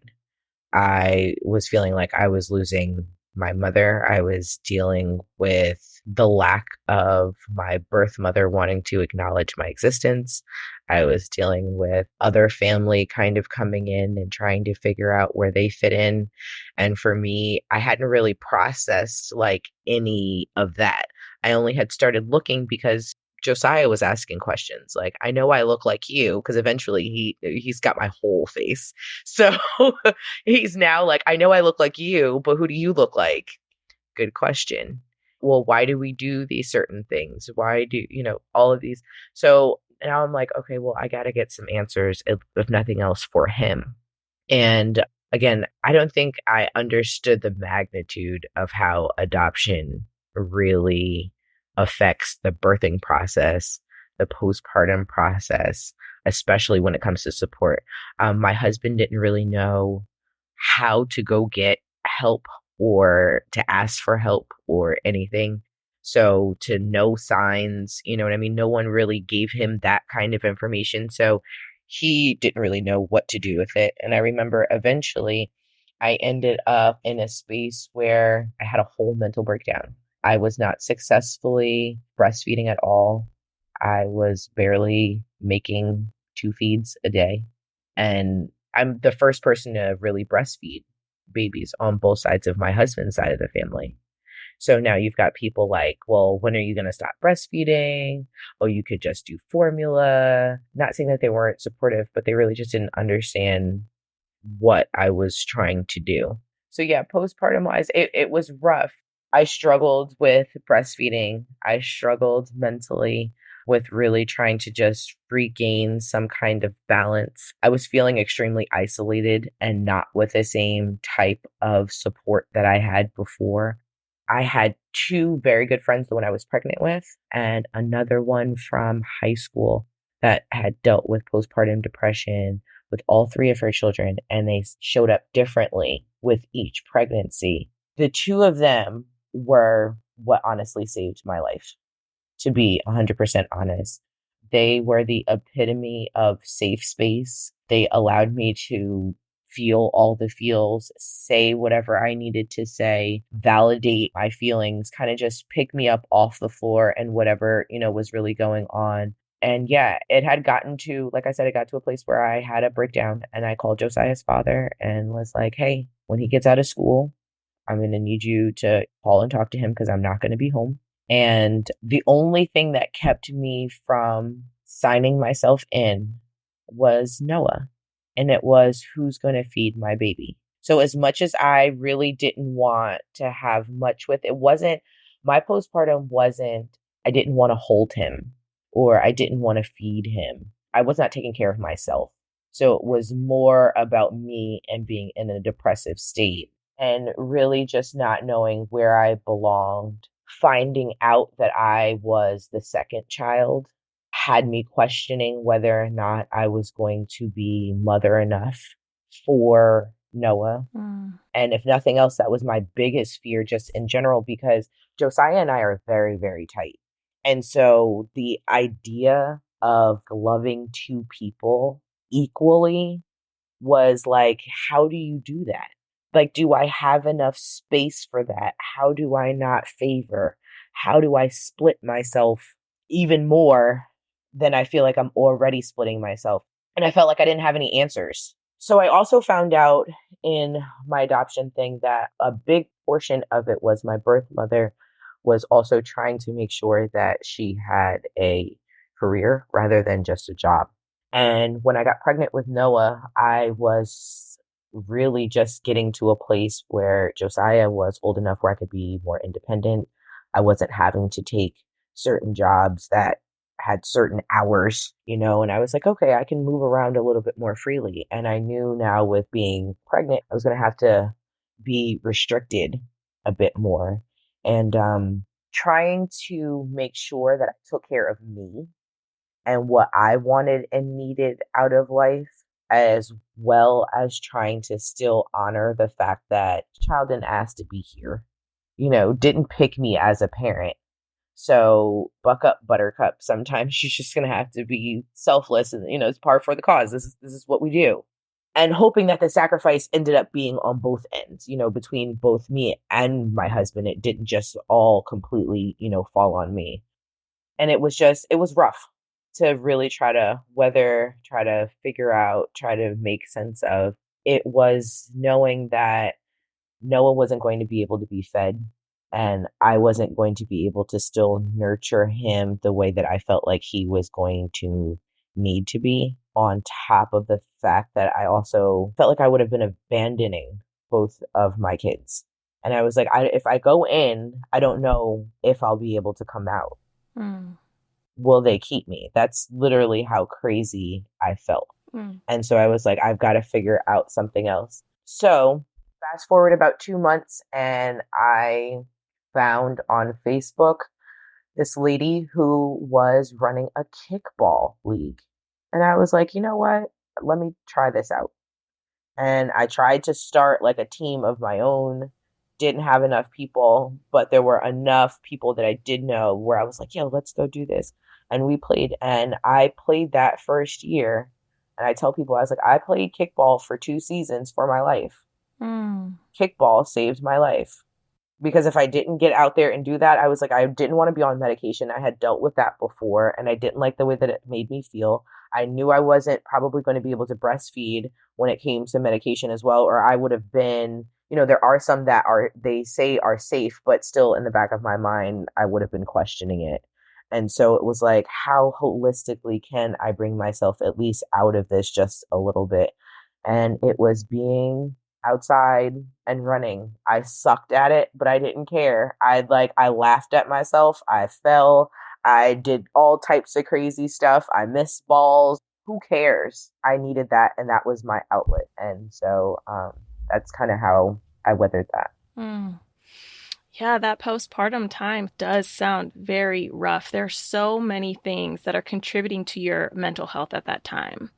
I was feeling like I was losing my mother. I was dealing with the lack of my birth mother wanting to acknowledge my existence. I was dealing with other family kind of coming in and trying to figure out where they fit in. And for me, I hadn't really processed like any of that. I only had started looking because Josiah was asking questions like, I know I look like you, because eventually he's got my whole face. So he's now like, I know I look like you, but who do you look like? Good question. Well, why do we do these certain things? Why do, all of these? So now I'm like, okay, well, I got to get some answers, if nothing else, for him. And again, I don't think I understood the magnitude of how adoption really affects the birthing process, the postpartum process, especially when it comes to support. My husband didn't really know how to go get help or to ask for help or anything. So to know signs, you know what I mean? No one really gave him that kind of information. So he didn't really know what to do with it. And I remember eventually I ended up in a space where I had a whole mental breakdown. I was not successfully breastfeeding at all. I was barely making 2 feeds a day. And I'm the first person to really breastfeed babies on both sides of my husband's side of the family. So now you've got people like, well, when are you going to stop breastfeeding? Oh, you could just do formula. Not saying that they weren't supportive, but they really just didn't understand what I was trying to do. So yeah, postpartum wise, it was rough. I struggled with breastfeeding. I struggled mentally with really trying to just regain some kind of balance. I was feeling extremely isolated and not with the same type of support that I had before. I had 2 very good friends, the one I was pregnant with, and another one from high school that had dealt with postpartum depression with all 3 of her children, and they showed up differently with each pregnancy. The 2 of them were what honestly saved my life, to be 100% honest. They were the epitome of safe space. They allowed me to feel all the feels, say whatever I needed to say, validate my feelings, kind of just pick me up off the floor and whatever, was really going on. And yeah, it had gotten to, like I said, it got to a place where I had a breakdown and I called Josiah's father and was like, hey, when he gets out of school, I'm going to need you to call and talk to him because I'm not going to be home. And the only thing that kept me from signing myself in was Noah. And it was, who's going to feed my baby? So as much as I really didn't want to have much with it, wasn't, my postpartum wasn't, I didn't want to hold him. or I didn't want to feed him. I was not taking care of myself. So it was more about me and being in a depressive state and really just not knowing where I belonged. Finding out that I was the second child had me questioning whether or not I was going to be mother enough for Noah. And if nothing else, that was my biggest fear just in general, because Josiah and I are very, very tight. And so the idea of loving two people equally was like, how do you do that? Like, do I have enough space for that? How do I not favor? How do I split myself even more than I feel like I'm already splitting myself? And I felt like I didn't have any answers. So I also found out in my adoption thing that a big portion of it was my birth mother was also trying to make sure that she had a career rather than just a job. And when I got pregnant with Noah, I was really just getting to a place where Josiah was old enough where I could be more independent. I wasn't having to take certain jobs that had certain hours, and I was like, okay, I can move around a little bit more freely. And I knew now with being pregnant, I was going to have to be restricted a bit more. And trying to make sure that I took care of me and what I wanted and needed out of life, as well as trying to still honor the fact that the child didn't ask to be here, didn't pick me as a parent. So buck up, buttercup. Sometimes you're just going to have to be selfless and, it's par for the cause. This is what we do. And hoping that the sacrifice ended up being on both ends, between both me and my husband. It didn't just all completely, fall on me. And it was rough to really try to figure out, try to make sense of. It was knowing that Noah wasn't going to be able to be fed, and I wasn't going to be able to still nurture him the way that I felt like he was going to need to be, on top of the fact that I also felt like I would have been abandoning both of my kids. And I was like, if I go in, I don't know if I'll be able to come out. Will they keep me? That's literally how crazy I felt. And so I was like, I've got to figure out something else. So fast forward about 2 months, and I found on Facebook this lady who was running a kickball league. And I was like, you know what? Let me try this out. And I tried to start like a team of my own. Didn't have enough people, but there were enough people that I did know where I was like, yo, let's go do this. And we played, and I played that first year. And I tell people, I was like, I played kickball for 2 seasons for my life. Kickball saved my life. Because if I didn't get out there and do that, I was like, I didn't want to be on medication. I had dealt with that before, and I didn't like the way that it made me feel. I knew I wasn't probably going to be able to breastfeed when it came to medication as well, or I would have been, there are some that they say are safe, but still in the back of my mind, I would have been questioning it. And so it was like, how holistically can I bring myself at least out of this just a little bit? And it was being outside and running. I sucked at it, but I didn't care. I laughed at myself. I fell. I did all types of crazy stuff. I missed balls. Who cares? I needed that, and that was my outlet. And so that's kind of how I weathered that. Yeah, that postpartum time does sound very rough. There are so many things that are contributing to your mental health at that time.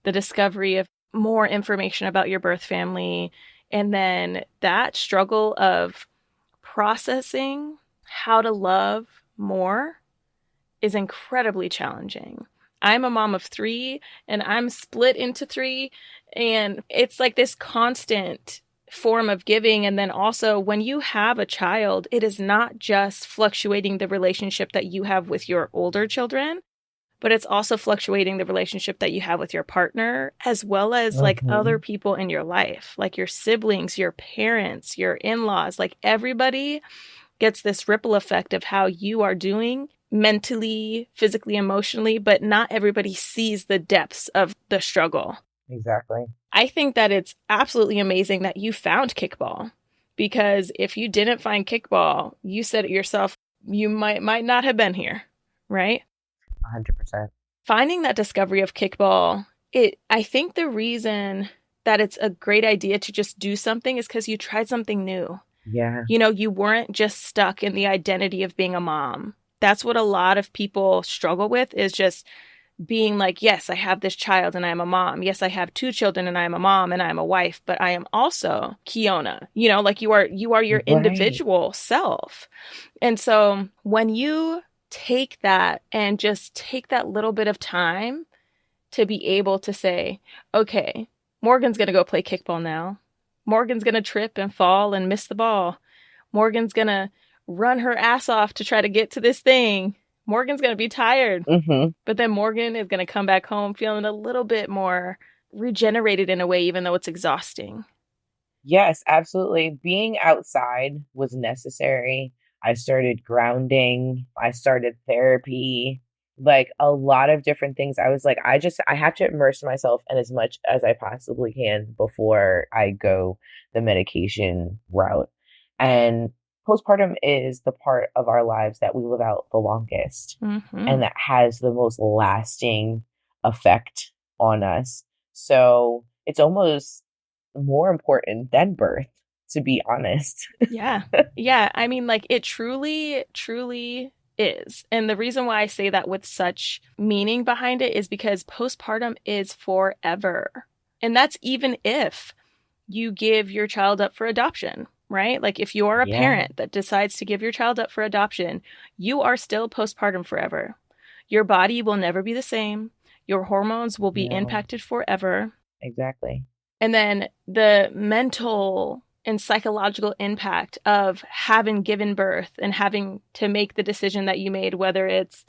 The discovery of more information about your birth family, and then that struggle of processing how to love more is incredibly challenging. I'm a mom of 3, and I'm split into 3, and it's like this constant form of giving. And then also when you have a child, it is not just fluctuating the relationship that you have with your older children, but it's also fluctuating the relationship that you have with your partner, as well as like other people in your life, like your siblings, your parents, your in-laws. Like everybody gets this ripple effect of how you are doing mentally, physically, emotionally, but not everybody sees the depths of the struggle. Exactly. I think that it's absolutely amazing that you found kickball, because if you didn't find kickball, you said it yourself, you might not have been here, right? 100%. Finding that discovery of kickball, I think the reason that it's a great idea to just do something is because you tried something new. Yeah. You know, you weren't just stuck in the identity of being a mom. That's what a lot of people struggle with, is just being like, yes, I have this child and I'm a mom. Yes, I have 2 children and I'm a mom and I'm a wife, but I am also Kiona. You know, like you are your Right. individual self. And so when you take that and just take that little bit of time to be able to say, okay, Morgan's going to go play kickball now. Morgan's going to trip and fall and miss the ball. Morgan's going to run her ass off to try to get to this thing. Morgan's going to be tired. Mm-hmm. But then Morgan is going to come back home feeling a little bit more regenerated in a way, even though it's exhausting. Yes, absolutely. Being outside was necessary. I started grounding. I started therapy, like a lot of different things. I was like, I have to immerse myself in as much as I possibly can before I go the medication route. And postpartum is the part of our lives that we live out the longest Mm-hmm. and that has the most lasting effect on us. So it's almost more important than birth, to be honest. Yeah. Yeah. I mean, like, it truly, truly is. And the reason why I say that with such meaning behind it is because postpartum is forever. And that's even if you give your child up for adoption, right? Like, if you're a Yeah, parent that decides to give your child up for adoption, you are still postpartum forever. Your body will never be the same. Your hormones will be no, impacted forever. exactly. And then the mental and psychological impact of having given birth and having to make the decision that you made, whether it's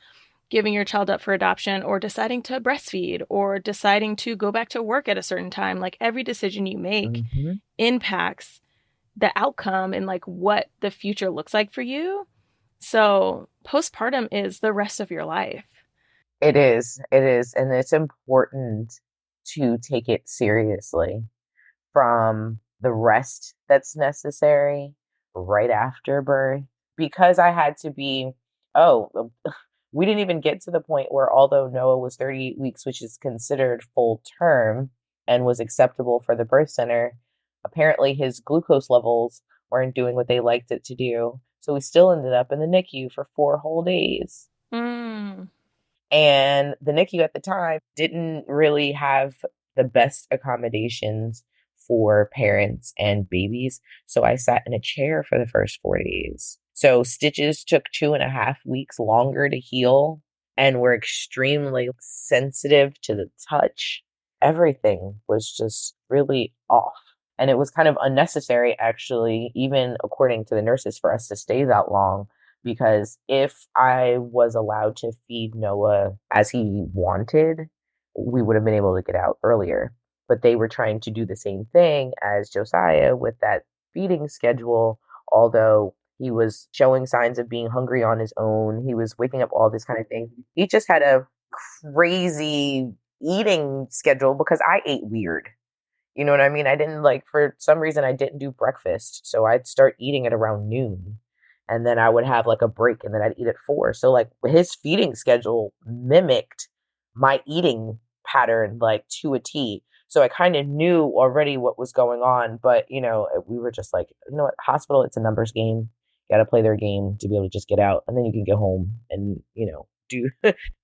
giving your child up for adoption or deciding to breastfeed or deciding to go back to work at a certain time, like every decision you make Hmm. impacts the outcome and like what the future looks like for you. So postpartum is the rest of your life. It is. It is. And it's important to take it seriously, from the rest that's necessary right after birth. Because I had to be, oh, we didn't even get to the point where, although Noah was 38 weeks, which is considered full term and was acceptable for the birth center, apparently his glucose levels weren't doing what they liked it to do. So we still ended up in the NICU for 4 whole days. Mm. And the NICU at the time didn't really have the best accommodations for parents and babies. So I sat in a chair for the first 4 days. So stitches took 2.5 weeks longer to heal and were extremely sensitive to the touch. Everything was just really off. And it was kind of unnecessary, actually, even according to the nurses, for us to stay that long, because if I was allowed to feed Noah as he wanted, we would have been able to get out earlier. But they were trying to do the same thing as Josiah with that feeding schedule, although he was showing signs of being hungry on his own. He was waking up, all this kind of thing. He just had a crazy eating schedule because I ate weird. You know what I mean? I didn't, like, for some reason, I didn't do breakfast. So I'd start eating at around noon. And then I would have like a break and then I'd eat at 4. So, like, his feeding schedule mimicked my eating pattern, like, to a T. So I kind of knew already what was going on. But, we were just like, you know what? Hospital, it's a numbers game. You got to play their game to be able to just get out. And then you can get home and, do,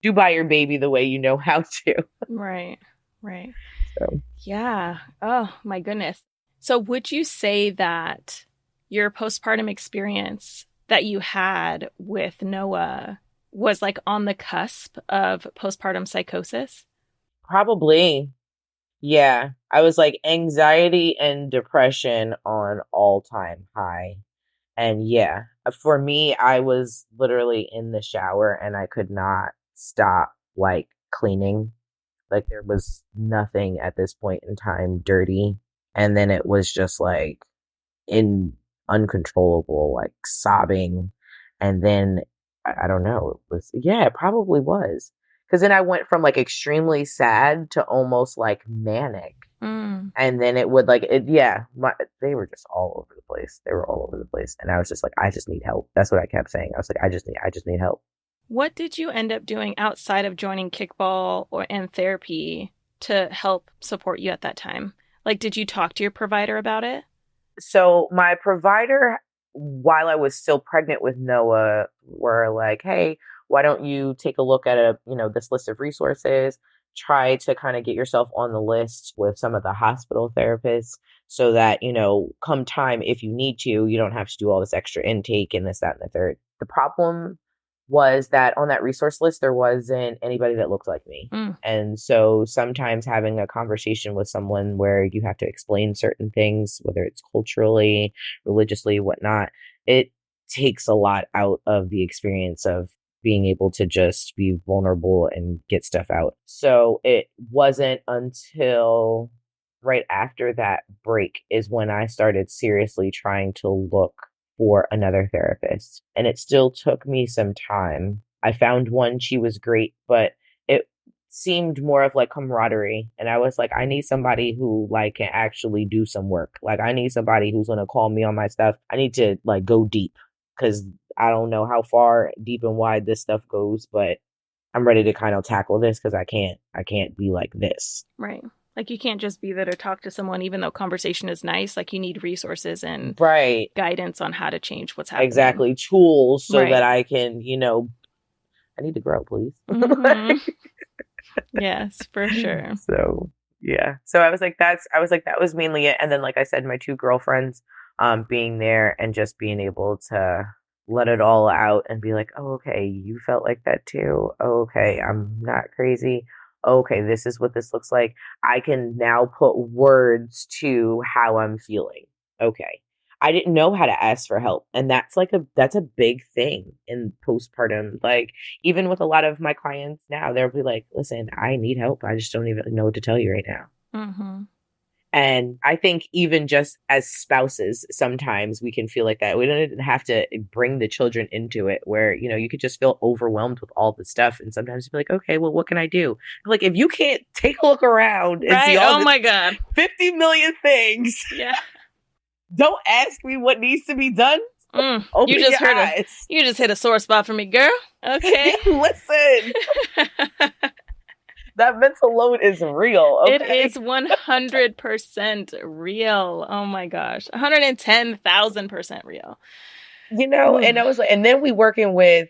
do by your baby the way you know how to. Right. Right. So. Yeah. Oh, my goodness. So, would you say that your postpartum experience that you had with Noah was like on the cusp of postpartum psychosis? Probably. Yeah. I was like anxiety and depression on all time high. And yeah, for me, I was literally in the shower and I could not stop, like, cleaning. Like, there was nothing at this point in time dirty. And then it was just like in uncontrollable, like sobbing. And then I don't know, it was, yeah, it probably was. Because then I went from like extremely sad to almost like manic. Mm. And then it would, like, yeah, they were just all over the place. They were all over the place. And I was just like, I just need help. That's what I kept saying. I was like, I just need help. What did you end up doing outside of joining kickball and therapy to help support you at that time? Like, did you talk to your provider about it? So my provider, while I was still pregnant with Noah, were like, hey, why don't you take a look at this list of resources, try to kind of get yourself on the list with some of the hospital therapists so that, come time, if you need to, you don't have to do all this extra intake and this, that, and the third. The problem was that on that resource list, there wasn't anybody that looked like me. And so sometimes having a conversation with someone where you have to explain certain things, whether it's culturally, religiously, whatnot, it takes a lot out of the experience of being able to just be vulnerable and get stuff out. So it wasn't until right after that break is when I started seriously trying to look for another therapist. And it still took me some time. I found one, she was great, but it seemed more of like camaraderie. And I was like, I need somebody who like can actually do some work. Like I need somebody who's going to call me on my stuff. I need to like go deep because I don't know how far deep and wide this stuff goes, but I'm ready to kind of tackle this because I can't be like this. Right. Like you can't just be there to talk to someone, even though conversation is nice. Like you need resources and guidance on how to change what's happening. Exactly. Tools so that I can, I need to grow, please. Mm-hmm. Yes, for sure. So, yeah. So I was like, that was mainly it. And then, like I said, my two girlfriends being there and just being able to let it all out and be like, oh, okay, you felt like that too. Oh, okay, I'm not crazy. Okay, this is what this looks like. I can now put words to how I'm feeling. Okay. I didn't know how to ask for help. And that's a big thing in postpartum. Like even with a lot of my clients now, they'll be like, listen, I need help. I just don't even know what to tell you right now. Mm-hmm. And I think even just as spouses, sometimes we can feel like that. We don't have to bring the children into it where, you could just feel overwhelmed with all the stuff. And sometimes you'd be like, okay, well, what can I do? Like, if you can't take a look around and see all my God, 50 million things. Yeah. Don't ask me what needs to be done. You just hit a sore spot for me, girl. Okay. Listen. That mental load is real. Okay? It is 100% real. Oh my gosh. 110,000% real. And I was like, and then we working with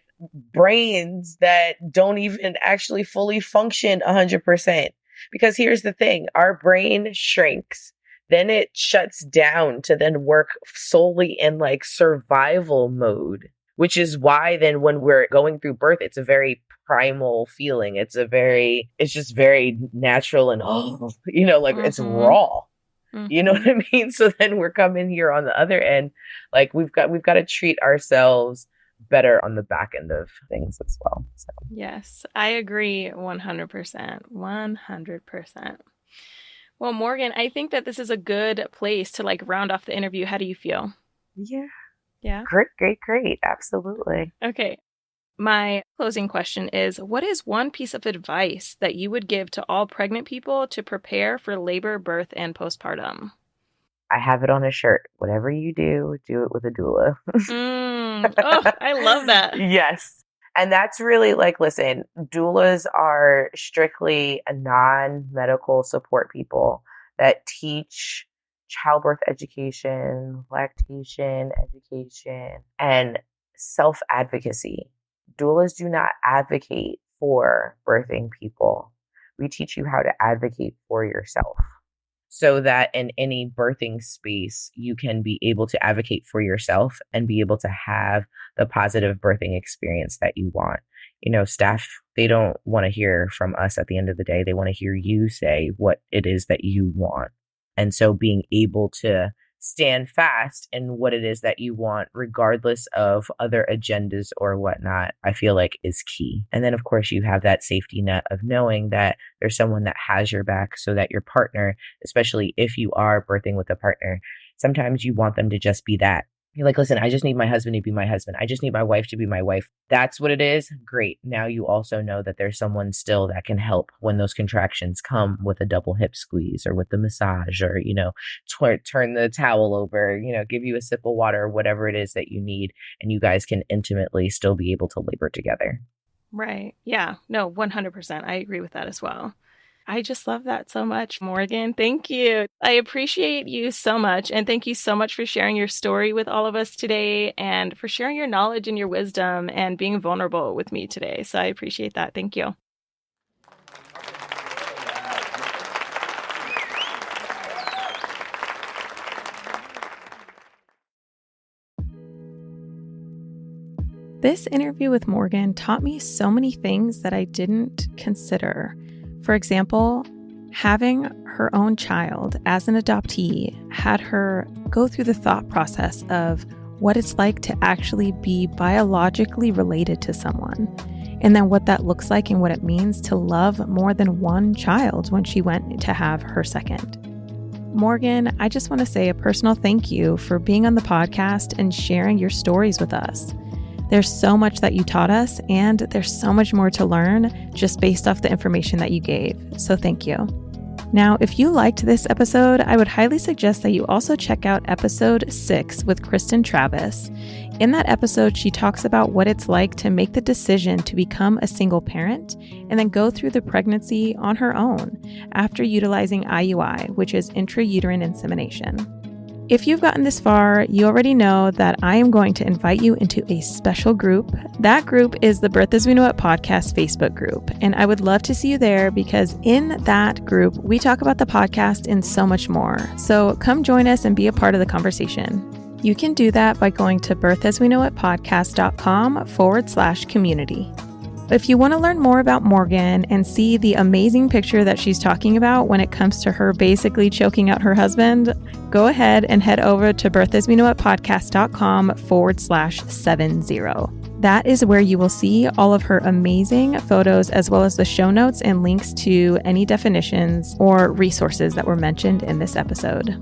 brains that don't even actually fully function 100%. Because here's the thing, our brain shrinks, then it shuts down to then work solely in like survival mode, which is why then when we're going through birth, it's a very primal feeling. It's just very natural and it's raw. Mm-hmm. You know what I mean? So then we're coming here on the other end, like we've got to treat ourselves better on the back end of things as well. So. Yes, I agree 100%. 100%. Well, Morgan, I think that this is a good place to like round off the interview. How do you feel? Yeah. Yeah. Great. Absolutely. Okay. My closing question is, what is one piece of advice that you would give to all pregnant people to prepare for labor, birth, and postpartum? I have it on a shirt. Whatever you do it with a doula. Oh, I love that. Yes. And that's really like, listen, doulas are strictly a non-medical support people that teach childbirth education, lactation education, and self-advocacy. Doulas do not advocate for birthing people. We teach you how to advocate for yourself so that in any birthing space, you can be able to advocate for yourself and be able to have the positive birthing experience that you want. Staff, they don't want to hear from us at the end of the day. They want to hear you say what it is that you want. And so being able to stand fast in what it is that you want, regardless of other agendas or whatnot, I feel like is key. And then, of course, you have that safety net of knowing that there's someone that has your back so that your partner, especially if you are birthing with a partner, sometimes you want them to just be that. You're like, listen, I just need my husband to be my husband. I just need my wife to be my wife. That's what it is. Great. Now you also know that there's someone still that can help when those contractions come with a double hip squeeze or with the massage or, turn the towel over, give you a sip of water, whatever it is that you need. And you guys can intimately still be able to labor together. Right. Yeah. No, 100%. I agree with that as well. I just love that so much, Morgan. Thank you. I appreciate you so much. And thank you so much for sharing your story with all of us today and for sharing your knowledge and your wisdom and being vulnerable with me today. So I appreciate that. Thank you. This interview with Morgan taught me so many things that I didn't consider. For example, having her own child as an adoptee had her go through the thought process of what it's like to actually be biologically related to someone, and then what that looks like and what it means to love more than one child when she went to have her second. Morgan, I just want to say a personal thank you for being on the podcast and sharing your stories with us. There's so much that you taught us, and there's so much more to learn just based off the information that you gave. So thank you. Now, if you liked this episode, I would highly suggest that you also check out episode 6 with Kristen Travis. In that episode, she talks about what it's like to make the decision to become a single parent and then go through the pregnancy on her own after utilizing IUI, which is intrauterine insemination. If you've gotten this far, you already know that I am going to invite you into a special group. That group is the Birth As We Know It podcast Facebook group, and I would love to see you there because in that group, we talk about the podcast and so much more. So come join us and be a part of the conversation. You can do that by going to birthasweknowitpodcast.com/community. If you want to learn more about Morgan and see the amazing picture that she's talking about when it comes to her basically choking out her husband, go ahead and head over to birthasweknowitpodcast.com/70. That is where you will see all of her amazing photos as well as the show notes and links to any definitions or resources that were mentioned in this episode.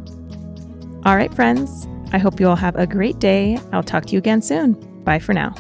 All right, friends, I hope you all have a great day. I'll talk to you again soon. Bye for now.